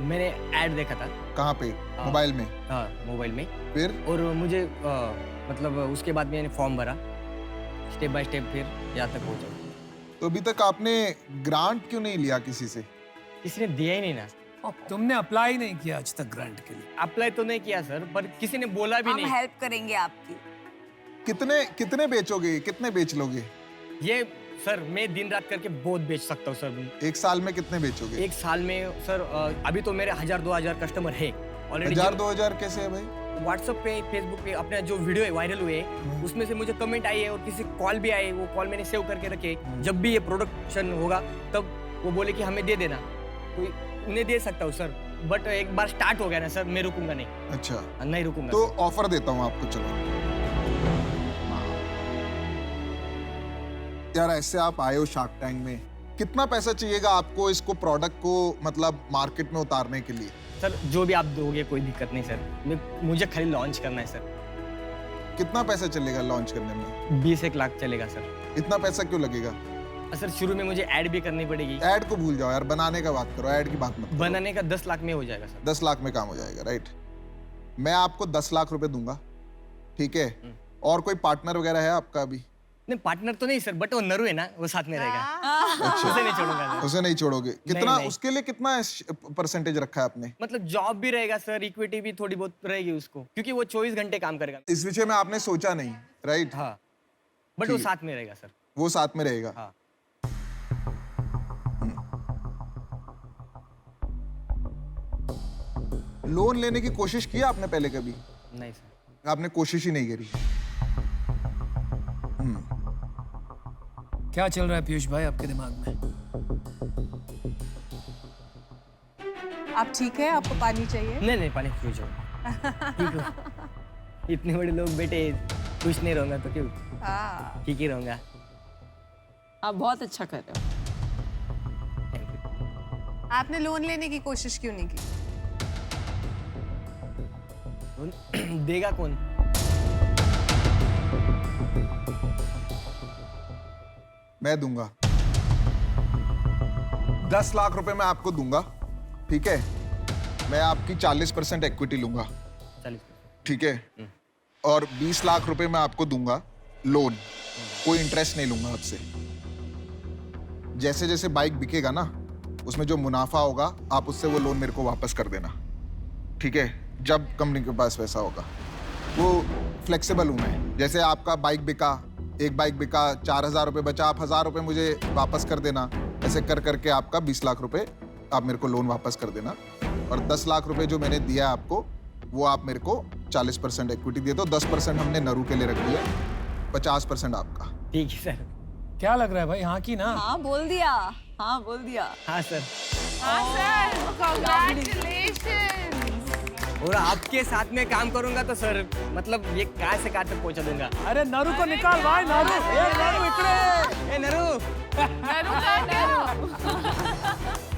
मैंने ऐड देखा था। कहाँ पे? मोबाइल में? हाँ, मोबाइल में। फिर? और मुझे मतलब उसके बाद मैंने फॉर्म भरा, स्टेप बाय स्टेप, फिर यहाँ तक पहुँचा। तो अभी तक आपने ग्रांट क्यों नहीं लिया किसी से? किसी ने दिया ही नहीं ना। तुमने अप्लाई नहीं किया आज तक ग्रांट के लिए? अप्लाई तो नहीं किया सर, पर किसी ने बोला भी हम नहीं। हेल्प करेंगे आपकी। कितने बेचोगे, कितने बेच लोगे? ये सर मैं दिन रात करके बहुत बेच सकता हूँ सर। एक साल में कितने बेचोगे? एक साल में सर अभी तो मेरे 1000-2000 कस्टमर है ऑलरेडी। 1000-2000 कैसे है भाई? व्हाट्सएप पे, फेसबुक पे अपने जो वीडियो है वायरल हुए उसमें से मुझे कमेंट आई है और किसी कॉल भी आए, वो कॉल मैंने सेव करके रखे। जब भी ये प्रोडक्शन होगा तब वो बोले कि हमें दे देना, तो उन्हें दे सकता हूँ सर। बट एक बार स्टार्ट हो गया ना सर, मैं रुकूंगा नहीं। अच्छा, नहीं रुकूंगा। तो ऑफर देता हूँ आपको, चलो। यार ऐसे आप आए हो शार्क टैंक में, कितना पैसा चाहिएगा आपको इसको प्रोडक्ट को मतलब मार्केट में उतारने के लिए? सर जो भी आप दोगे कोई दिक्कत नहीं सर, मुझे खाली लॉन्च करना है सर। कितना पैसा चलेगा लॉन्च करने में? 20-1 लाख चलेगा सर। इतना पैसा क्यों लगेगा? सर शुरू में मुझे ऐड भी करनी पड़ेगी। ऐड को भूल जाओ यार, बनाने का बात करो, ऐड की बात मत करो। बनाने का 10 लाख में हो जाएगा सर। 10 लाख में काम हो जाएगा, राइट? मैं आपको 10 लाख रुपए दूंगा, ठीक है? और कोई पार्टनर वगैरह है आपका अभी? नहीं पार्टनर तो नहीं सर, बट वो नरू है ना, वो साथ में रहेगा। उसे नहीं छोड़ूंगा सर। उसे नहीं छोड़ोगे? कितना नहीं। उसके लिए कितना परसेंटेज रखा है आपने? मतलब जॉब भी रहेगा सर, इक्विटी भी थोड़ी बहुत रहेगी उसको, क्योंकि वो 24 घंटे काम करेगा। इस विषय में आपने सोचा नहीं, राइट? हाँ, बट वो ठीक। साथ में रहेगा सर। वो साथ में रहेगा। हाँ। लोन लेने की कोशिश की आपने पहले कभी? नहीं सर। आपने कोशिश ही नहीं करी। क्या चल रहा है पीयूष भाई आपके दिमाग में? आप ठीक है? आपको पानी चाहिए? नहीं पानी क्यों चाहिए? ठीक हो। इतने बड़े लोग बेटे, खुश नहीं रहूंगा तो क्यों? ठीक ही रहूंगा। आप बहुत अच्छा कर रहे हो। Thank you. आपने लोन लेने की कोशिश क्यों नहीं की? देगा कौन? मैं दूंगा 10 लाख रुपए मैं आपको दूंगा, ठीक है? मैं आपकी 40% इक्विटी लूंगा, 40%। ठीक है? और 20 लाख रुपए मैं आपको दूंगा लोन, कोई इंटरेस्ट नहीं लूंगा आपसे। जैसे जैसे बाइक बिकेगा ना, उसमें जो मुनाफा होगा आप उससे वो लोन मेरे को वापस कर देना, ठीक है? जब कंपनी के पास पैसा होगा। वो फ्लेक्सिबल हूं मैं। जैसे आपका बाइक बिका, एक बाइक बिका, 4000 रुपये बचा, आप 1000 रुपये मुझे वापस कर देना। ऐसे कर करके आपका 20 लाख रुपए आप मेरे को लोन वापस कर देना। और 10 लाख रुपए जो मैंने दिया आपको, वो आप मेरे को 40% इक्विटी दे दो। 10% हमने नरू के लिए रख दिया, 50% आपका। ठीक है सर। क्या लग रहा है भाई, हाँ की ना? हाँ बोल दिया, हाँ बोल दिया। हाँ सर। हाँ सर, कांग्रेचुलेशंस। और आपके साथ में काम करूंगा तो सर मतलब ये कहाँ से कहाँ तक पहुंचा दूंगा। अरे नरू को निकाल भाई, नरू। नरू इकडे। ए नरू।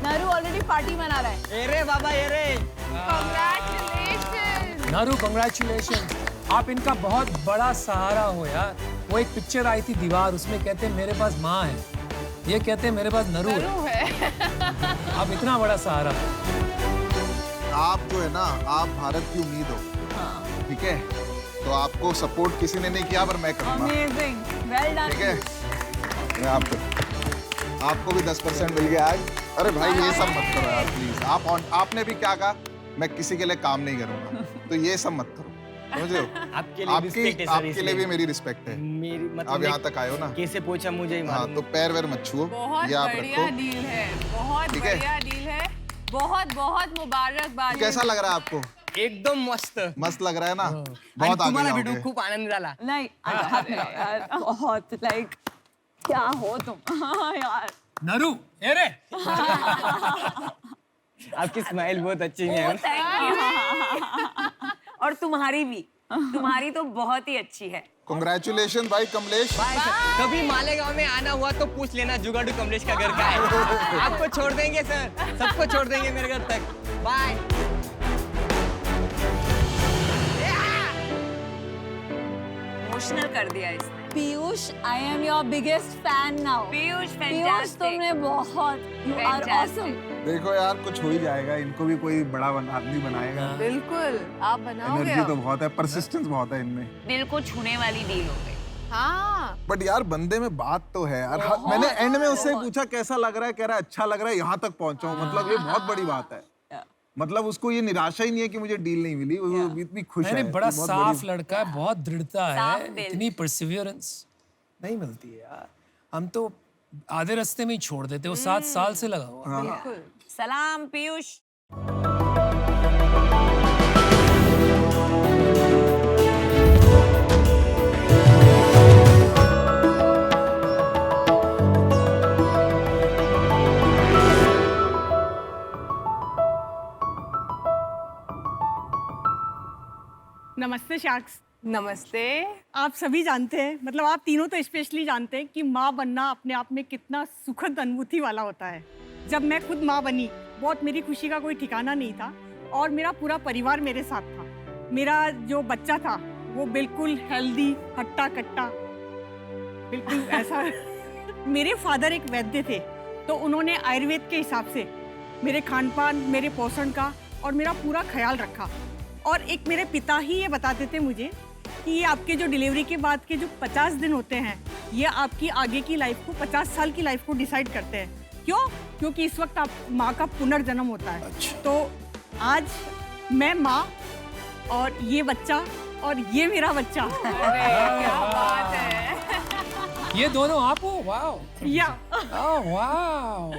नरू ऑलरेडी पार्टी मना रहा है। ए रे बाबा, ए रे। कांग्रेचुलेशंस। नरू कांग्रेचुलेशन, आप इनका बहुत बड़ा सहारा हो यार। वो एक पिक्चर आई थी दीवार, उसमें कहते हैं मेरे पास माँ है, ये कहते हैं मेरे पास नरू है। आप इतना बड़ा सहारा। आप जो है ना, आप भारत की उम्मीद हो, ठीक है? तो आपको सपोर्ट किसी ने नहीं किया, पर मैं करूंगा। Amazing, well done. ठीक है? मैं आपको भी 10% मिल गया आज। अरे भाई ये सब मत करो यार प्लीज। आपने भी क्या कहा, मैं किसी के लिए काम नहीं करूंगा, तो ये सब मत करो, समझ रहे हो? आपके लिए रिस्पेक्ट है सर। आपके लिए भी मेरी रिस्पेक्ट है। मेरी मतलब अब यहाँ तक आए हो ना, कैसे पहुंचा मुझे ही हाँ, मालूम। तो पैर वैर मत छुओ, बहुत ये आप बढ़िया रखो। डील है, बहुत ठीक है? बढ़िया डील है। बहुत बहुत मुबारकबाद। कैसा लग रहा है आपको? एकदम मस्त। मस्त लग रहा है ना? आणि बहुत आगे तुम्हाला जाओगे। भेटून खूप आनंद झाला। नहीं हाथ में यार, बहुत लाइक क्या हो तुम। हाँ यार नरू, ए रे। आपकी स्माइल बहुत अच्छी है। और तुम्हारी भी, तुम्हारी तो बहुत ही अच्छी है। कांग्रेचुलेशन भाई कमलेश। Bye sir. कभी मालेगांव में आना हुआ तो पूछ लेना, जुगाड़ू कमलेश का घर का है। आपको छोड़ देंगे सर, सबको छोड़ देंगे मेरे घर तक। बाय। इमोशनल कर दिया इसने। Piyush, I am your biggest fan now. Piyush Piyush fantastic. तुमने बहुत, यू आर ऑसम। देखो यार, कुछ हो ही जाएगा, इनको भी कोई बड़ा आदमी बनाएगा। बिल्कुल, आप बनाओगे। एनर्जी तो बहुत है, परसिस्टेंस बहुत है इनमें। दिल को छूने वाली डील हो गई। हाँ, बट यार बंदे में बात तो है यार। मैंने एंड में उससे पूछा कैसा लग रहा है, कह रहा है अच्छा लग रहा है, यहाँ तक पहुंचा हूं। मतलब ये बहुत बड़ी बात है। मतलब उसको ये निराशा ही नहीं है कि मुझे डील नहीं मिली, वो इतनी खुश है। मैंने बड़ा कि बहुत साफ बड़ी- लड़का है, बहुत दृढ़ता साफ है, दिल। इतनी परसिवियरेंस नहीं मिलती है यार। हम तो आधे रास्ते में ही छोड़ देते, वो 7 साल से लगा हुआ। सलाम पीयूष। नमस्ते शार्क्स। नमस्ते। आप सभी जानते हैं, मतलब आप तीनों तो स्पेशली जानते हैं कि माँ बनना अपने आप में कितना सुखद अनुभूति वाला होता है। जब मैं खुद माँ बनी, बहुत मेरी खुशी का कोई ठिकाना नहीं था और मेरा पूरा परिवार मेरे साथ था। मेरा जो बच्चा था वो बिल्कुल हेल्दी, हट्टा कट्टा, बिल्कुल ऐसा। मेरे फादर एक वैद्य थे, तो उन्होंने आयुर्वेद के हिसाब से मेरे खान पान, मेरे पोषण का और मेरा पूरा ख्याल रखा। और एक मेरे पिता ही ये बताते थे मुझे कि ये आपके जो डिलीवरी के बाद के जो 50 दिन होते हैं, ये आपकी आगे की लाइफ को, 50 साल की लाइफ को डिसाइड करते हैं। क्यों? क्योंकि इस वक्त आप माँ का पुनर्जन्म होता है। तो आज मैं माँ और ये बच्चा और ये मेरा बच्चा। क्या बात है। ये दोनों आप हो? वाओ। या वाओ।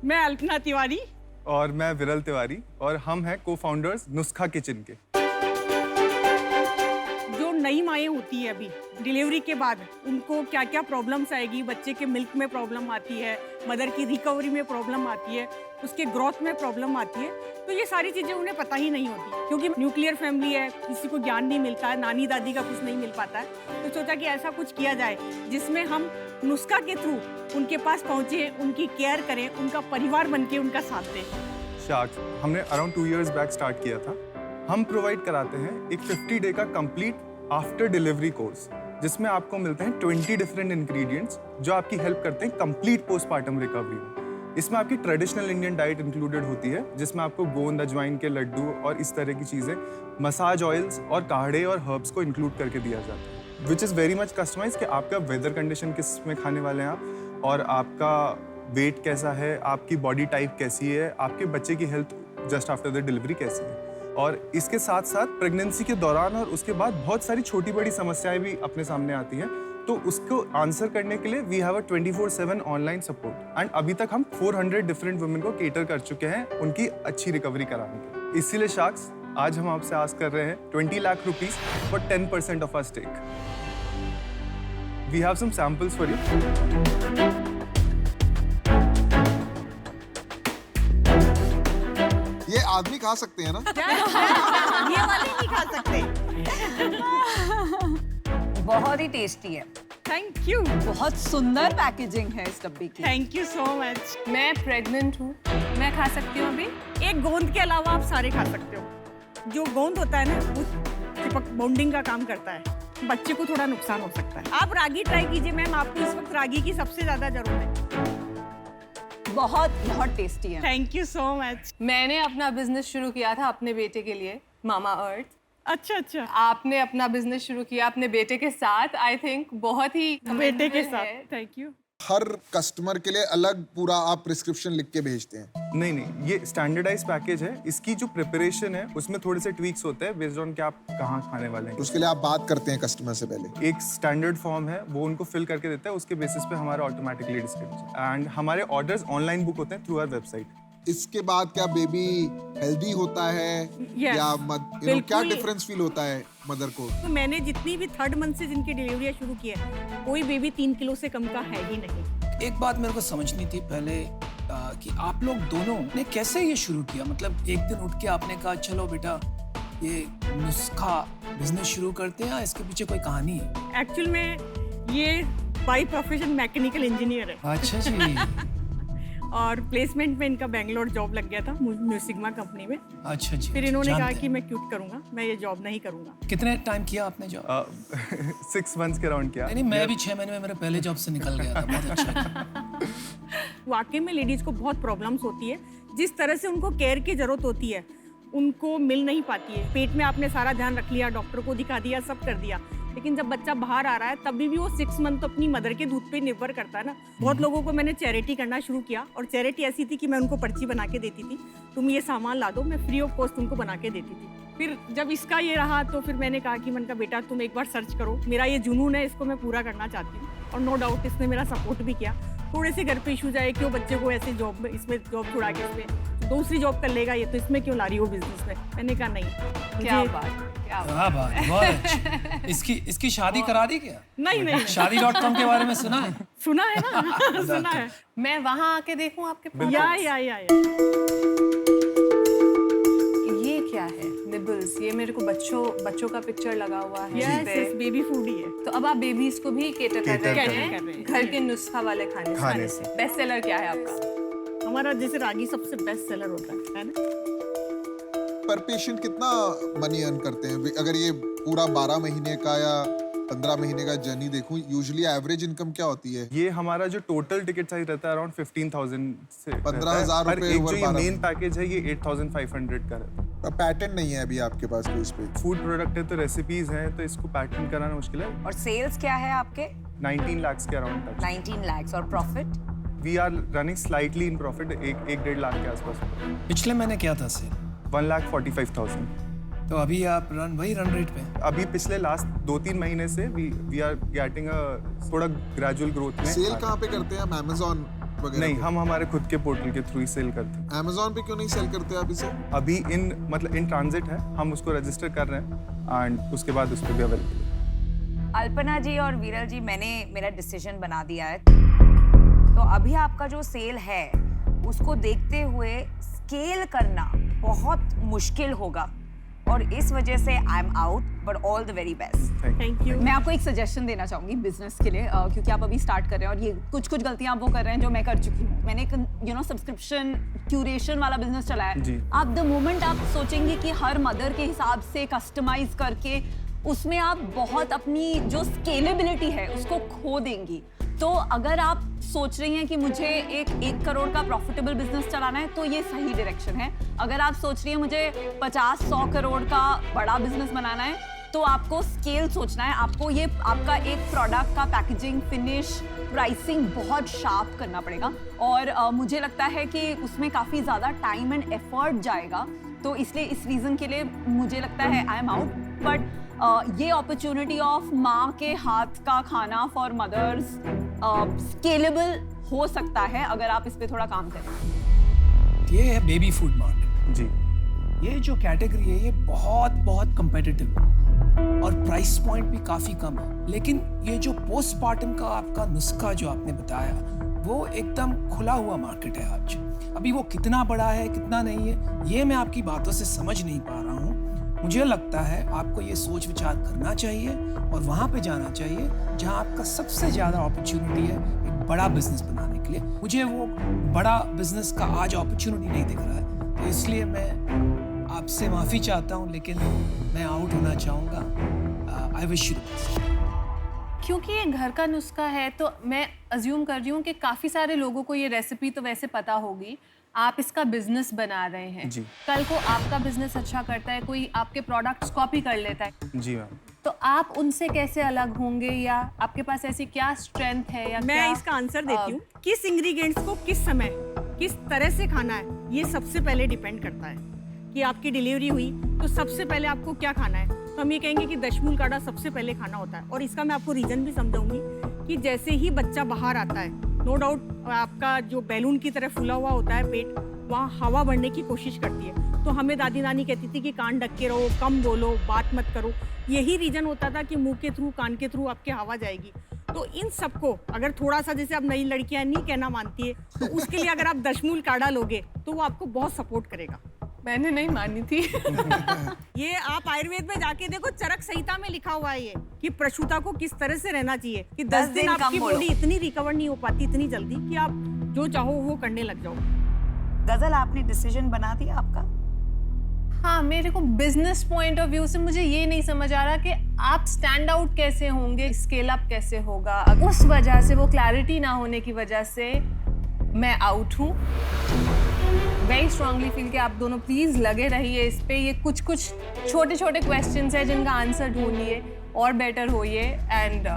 मैं अल्पना तिवारी और मैं विरल तिवारी और हम हैं को-फाउंडर्स नुस्खा किचन के। जो नई माएँ होती है अभी डिलीवरी के बाद, उनको क्या क्या प्रॉब्लम्स आएगी, बच्चे के मिल्क में प्रॉब्लम आती है, मदर की रिकवरी में प्रॉब्लम आती है, उसके ग्रोथ में प्रॉब्लम आती है, तो ये सारी चीज़ें उन्हें पता ही नहीं होती क्योंकि न्यूक्लियर फैमिली है, किसी को ज्ञान नहीं मिलता है, नानी दादी का कुछ नहीं मिल पाता है। तो सोचा कि ऐसा कुछ किया जाए जिसमें हम नुस्खा के थ्रू उनके पास पहुँचे, उनकी केयर करें, उनका परिवार बन के उनका साथ दें। शार्क्स हमने अराउंड 2 years बैक स्टार्ट किया था। हम प्रोवाइड कराते हैं एक 50 डे का कंप्लीट आफ्टर डिलीवरी कोर्स, जिसमें आपको मिलते हैं 20 डिफरेंट इंग्रेडिएंट्स जो आपकी हेल्प करते हैं कंप्लीट पोस्टमार्टम रिकवरी में। इसमें आपकी ट्रेडिशनल इंडियन डाइट इंक्लूडेड होती है, जिसमें आपको गोंद, अजवाइन के लड्डू और इस तरह की चीज़ें, मसाज ऑयल्स और काढ़े और हर्ब्स को इंक्लूड करके दिया जाता है, which is very much customize कि आपका वेदर कंडीशन किस में खाने वाले हैं आप, और आपका वेट कैसा है, आपकी बॉडी टाइप कैसी है, आपके बच्चे की health just after the delivery कैसी है। और इसके साथ साथ प्रेगनेंसी के दौरान और उसके बाद बहुत सारी छोटी बड़ी समस्याएं भी अपने सामने आती हैं, तो उसको आंसर करने के लिए we have a 24/7 online support. And अभी तक हम 400 डिफरेंट वुमेन को केटर कर चुके हैं उनकी अच्छी रिकवरी कराने के लिए। इसीलिए शार्क्स आज हम आपसे आस्क कर रहे हैं 20 lakh rupees for 10% off our stake. We have some samples for you. ये आदमी खा सकते हैं ना? ये वाले नहीं खा सकते। बहुत ही टेस्टी है। Thank you. बहुत सुंदर पैकेजिंग है इस डब्बी की। Thank you so much. मैं प्रेग्नेंट हूँ, मैं खा सकती हूँ अभी? एक गोंद के अलावा आप सारे खा सकते हो। जो गोंद होता है ना, वो चिपक बॉन्डिंग का काम करता है, बच्चे को थोड़ा नुकसान हो सकता है। आप रागी ट्राई कीजिए मैम, आपको इस वक्त रागी की सबसे ज्यादा जरूरत है। बहुत बहुत टेस्टी है। Thank you so much. मैंने अपना बिजनेस शुरू किया था अपने बेटे के लिए, मामा अर्थ। अच्छा अच्छा। आपने अपना बिजनेस शुरू किया अपने बेटे के साथ, आई थिंक बहुत ही बेटे के commendable है। साथ। Thank you. हर कस्टमर के लिए अलग पूरा आप प्रिस्क्रिप्शन लिख के भेजते हैं? नहीं, ये स्टैंडर्डाइज पैकेज है। इसकी जो प्रिपरेशन है उसमें थोड़े से ट्वीक्स होते हैं बेस्ड ऑन कि आप कहाँ खाने वाले हैं। उसके लिए आप बात करते हैं कस्टमर से पहले? एक स्टैंडर्ड फॉर्म है, वो उनको फिल करके देता है, उसके बेसिस पे हमारा ऑटोमेटिकली डिस्क्रिप्शन एंड हमारे ऑर्डर्स ऑनलाइन बुक होते हैं थ्रू आवर वेबसाइट। इसके बाद क्या बेबी हेल्दी होता है Yes, या क्या बिल्कुल। डिफरेंस फील होता है मदर को? तो मैंने जितनी भी 3rd मंथ से जिनकी डिलीवरी शुरू की है, कोई बेबी 3 किलो से कम का है ही नहीं। एक बात मेरे को समझनी थी पहले कि आप लोग दोनों ने कैसे ये शुरू किया? मतलब एक दिन उठ के आपने कहा चलो बेटा ये नुस्खा बिजनेस शुरू करते हैं, या इसके पीछे कोई कहानी है? एक्चुअल में ये बाय प्रोफेशन मैकेनिकल इंजीनियर है। अच्छा जी। और प्लेसमेंट में इनका बेंगलोर जॉब लग गया था म्यूसिग्मा कंपनी में। अच्छा जी। फिर इन्होंने कहा जानते कि हैं। मैं क्विट करूंगा, मैं ये जॉब नहीं करूंगा। कितने टाइम किया आपने जॉब? 6 months के राउंड किया। नहीं, मैं भी 6 महीने में मेरे पहले जॉब से निकल गया था। बहुत अच्छा। वाकई में लेडीज को बहुत प्रॉब्लम्स होती है, जिस तरह से उनको केयर की जरूरत होती है उनको मिल नहीं पाती है। पेट में आपने सारा ध्यान रख लिया, डॉक्टर को दिखा दिया, सब कर दिया, लेकिन जब बच्चा बाहर आ रहा है तभी भी वो 6 मंथ तो अपनी मदर के दूध पे निर्भर करता है ना। बहुत लोगों को मैंने चैरिटी करना शुरू किया और चैरिटी ऐसी थी कि मैं उनको पर्ची बना के देती थी, तुम ये सामान ला दो, मैं फ्री ऑफ कॉस्ट उनको बना के देती थी। फिर जब इसका ये रहा तो फिर मैंने कहा कि मैंने कहा बेटा तुम एक बार सर्च करो, मेरा ये जुनून है, इसको मैं पूरा करना चाहती हूँ। और नो डाउट इसने मेरा सपोर्ट भी किया। थोड़े से घर पे इशूज आए, क्यों बच्चे को ऐसे जॉब में, इसमें जॉब छुड़ा के इसमें दूसरी जॉब कर लेगा, ये तो इसमें क्यों ला रही हो बिजनेस में। मैंने कहा नहीं। क्या बात, क्या बात, बहुत अच्छी। इसकी शादी करा दी क्या? नहीं। शादी.com के बारे में सुना है? सुना है ना। सुना है। मैं वहाँ आके देखूँ आपके पास? या। ये क्या है? निबल्स। ये मेरे को बच्चों का पिक्चर लगा हुआ है। यस, बेबी फूड ही है। तो अब आप बेबीज को भी केटर कर रहे हैं घर के नुस्खा वाले खाने से। बेस्ट सेलर क्या है आपका? हमारा जैसे रागी सबसे बेस्ट सेलर होता है ना। पर पेशेंट कितना मनी अर्न करते हैं? अगर ये पूरा 12 महीने का या 15 महीने का जर्नी देखूं, यूजुअली एवरेज इनकम क्या होती है? ये हमारा जो टोटल टिकट साइज रहता है अराउंड 15,000 से 15,000 रुपए। एक जो ये मेन पैकेज है ये 8,500 का रहता है। पैटर्न नहीं है अभी आपके पास कोई इस पे? फूड प्रोडक्ट है तो रेसिपीज हैं, तो इसको पैटर्न कराना मुश्किल है। और सेल्स क्या है आपके? 19 लाख के अराउंड। 19 लाख। और profit? We are running slightly in profit, 1-1.5 lakh के आसपास। पिछले महीने क्या था सेल? 1,45,000। तो अभी आप वही रन रेट पे? अभी पिछले लास्ट 2-3 महीने से वी आर गेटिंग थोड़ा ग्रेजुअल ग्रोथ में। सेल कहाँ पे करते हैं आप? अमेज़न वगैरह? नहीं, हम हमारे खुद के पोर्टल के थ्रू ही सेल करते हैं। अमेज़न पे क्यों नहीं सेल करते आप इसे? अभी इन ट्रांजिट है, हम उसको रजिस्टर कर रहे हैं एंड उसके बाद उस पर भी अवेलेबल। अल्पना जी और विरल जी, मैंने मेरा डिसीजन बना दिया है। तो अभी आपका जो सेल है उसको देखते हुए स्केल करना बहुत मुश्किल होगा और इस वजह से I am out, but all the very best. Thank you. मैं आपको एक सजेशन देना चाहूंगी बिजनेस के लिए, क्योंकि आप अभी स्टार्ट कर रहे हैं और ये कुछ गलतियां आप वो कर रहे हैं जो मैं कर चुकी हूँ। मैंने एक सब्सक्रिप्शन क्यूरेशन वाला बिजनेस चलाया है। आप द मोमेंट आप सोचेंगे कि हर मदर के हिसाब से कस्टमाइज करके उसमें आप बहुत अपनी जो स्केलेबिलिटी है उसको खो देंगी। तो अगर आप सोच रही हैं कि मुझे 1 करोड़ का प्रॉफिटेबल बिजनेस चलाना है तो ये सही डायरेक्शन है। अगर आप सोच रही हैं मुझे 50-100 करोड़ का बड़ा बिजनेस बनाना है तो आपको स्केल सोचना है। आपको ये आपका एक प्रोडक्ट का पैकेजिंग, फिनिश, प्राइसिंग बहुत शार्प करना पड़ेगा और मुझे लगता है कि उसमें काफ़ी ज़्यादा टाइम एंड एफर्ट जाएगा। तो इसलिए इस रीज़न के लिए मुझे लगता है आई एम आउट। बट ये अपॉर्चुनिटी ऑफ माँ के हाथ का खाना फॉर मदर्स स्केलेबल हो सकता है अगर आप इस पे थोड़ा काम करें। ये है बेबी फूड मार्ट जी। ये जो कैटेगरी है ये बहुत कम्पिटिटिव है और प्राइस पॉइंट भी काफ़ी कम है। लेकिन ये जो पोस्टपार्टम का आपका नुस्खा जो आपने बताया वो एकदम खुला हुआ मार्केट है आज। अभी वो कितना बड़ा है कितना नहीं है ये मैं आपकी बातों से समझ नहीं पा रहा हूँ। मुझे लगता है आपको ये सोच विचार करना चाहिए और वहाँ पे जाना चाहिए जहाँ आपका सबसे ज़्यादा अपॉर्चुनिटी है एक बड़ा बिजनेस बनाने के लिए। मुझे वो बड़ा बिजनेस का आज अपॉर्चुनिटी नहीं दिख रहा है, तो इसलिए मैं आपसे माफ़ी चाहता हूँ, लेकिन मैं आउट होना चाहूँगा। I wish you. क्योंकि ये घर का नुस्खा है तो मैं अज्यूम कर रही हूँ कि काफ़ी सारे लोगों को ये रेसिपी तो वैसे पता होगी। आप इसका बिजनेस बना रहे हैं जी। कल को आपका बिजनेस अच्छा करता है, कोई आपके प्रोडक्ट्स कॉपी कर लेता है जी मैम, तो आप उनसे कैसे अलग होंगे या आपके पास ऐसी क्या स्ट्रेंथ है या मैं इसका आंसर देती हूँ। किस इंग्रेडिएंट्स को किस समय किस तरह से खाना है ये सबसे पहले डिपेंड करता है। कि आपकी डिलीवरी हुई तो सबसे पहले आपको क्या खाना है, तो हम ये कहेंगे कि दशमूल काढ़ा सबसे पहले खाना होता है। और इसका मैं आपको रीज़न भी समझाऊंगी कि जैसे ही बच्चा बाहर आता है, नो डाउट आपका जो बैलून की तरह फूला हुआ होता है पेट, वहाँ हवा बढ़ने की कोशिश करती है। तो हमें दादी नानी कहती थी कि कान ढक के रहो, कम बोलो, बात मत करो। यही रीज़न होता था कि मुंह के थ्रू, कान के थ्रू आपके हवा जाएगी। तो इन सबको अगर थोड़ा सा, जैसे आप नई लड़कियां नहीं कहना मानती है, तो उसके लिए अगर आप दशमूल काढ़ा लोगे तो वो आपको बहुत सपोर्ट करेगा। मैंने नहीं मानी थी। ये आप आयुर्वेद में जाके देखो, चरक संहिता में लिखा हुआ है ये कि प्रसूता को किस तरह से रहना चाहिए कि 10 दिन आपकी बॉडी इतनी रिकवर नहीं हो पाती इतनी जल्दी कि आप जो चाहो वो करने लग जाओ। गजल, आपने डिसीजन बना दिया आपका? हाँ, मेरे को बिजनेस पॉइंट ऑफ व्यू से मुझे ये नहीं समझ आ रहा कि आप स्टैंड आउट कैसे होंगे, स्केल अप कैसे होगा। उस वजह से, वो क्लैरिटी ना होने की वजह से मैं आउट हूँ। वेरी स्ट्रांगली फील कि आप दोनों प्लीज लगे रहिए इस पे। ये कुछ कुछ छोटे छोटे क्वेश्चंस हैं जिनका आंसर ढूंढिए और बेटर होइए एंड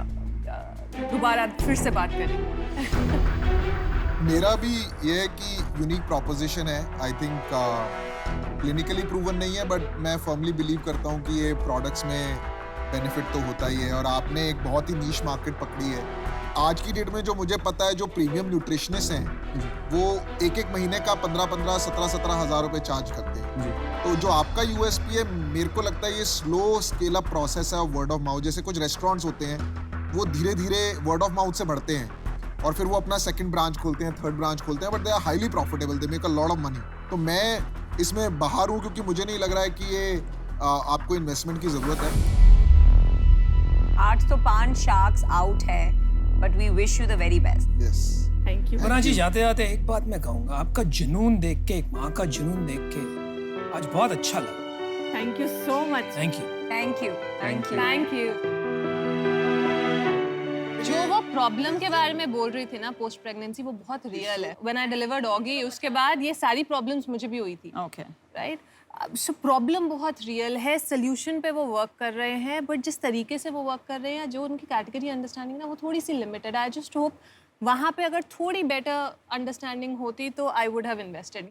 दोबारा फिर से बात करेंगे। मेरा भी ये है कि यूनिक प्रोपोजिशन है। आई थिंक क्लिनिकली प्रूवन नहीं है, बट मैं फर्मली बिलीव करता हूँ कि ये प्रोडक्ट्स में बेनिफिट तो होता ही है। और आपने एक बहुत ही नीश मार्केट पकड़ी है। आज की डेट में जो मुझे पता है, जो प्रीमियम न्यूट्रिशनिस्ट हैं वो एक महीने का 15-15, 17-17 हज़ार रुपये चार्ज करते हैं। तो जो आपका यूएसपी है, मेरे को लगता है ये स्लो स्केल अप प्रोसेस है वर्ड ऑफ माउथ। जैसे कुछ रेस्टोरेंट्स होते हैं वो धीरे धीरे वर्ड ऑफ माउथ से बढ़ते हैं और फिर वो अपना सेकंड ब्रांच खोलते हैं, थर्ड ब्रांच खोलते हैं, but they are highly profitable, they make a lot of money. तो मैं इसमें बाहर हूँ क्योंकि मुझे नहीं लग रहा है कि ये आपको इन्वेस्टमेंट की ज़रूरत है। 8 तो 5 शार्क्स आउट है, but we wish you the very best. Yes, thank you. वरना जी जाते जाते एक बात मैं कहूँगा, आपका जुनून देख के, एक माँ का जुनून देख के आज बहुत अच्छा लगा। Thank you so much. Thank you. Thank you, thank you, thank you. जो वो प्रॉब्लम के बारे में बोल रही थी ना पोस्ट प्रेगनेंसी, वो बहुत रियल है। व्हेन आई डिलीवर्ड डॉगी, उसके बाद ये सारी प्रॉब्लम्स मुझे भी हुई थी। Okay, right. सो प्रॉब्लम बहुत रियल है, सोल्यूशन पे वो वर्क कर रहे हैं, बट जिस तरीके से वो वर्क कर रहे हैं, जो उनकी कैटेगरी अंडरस्टैंडिंग ना, वो थोड़ी सी लिमिटेड। आई जस्ट होप वहाँ पे अगर थोड़ी बेटर अंडरस्टैंडिंग होती तो आई वुड हैव इन्वेस्टेड।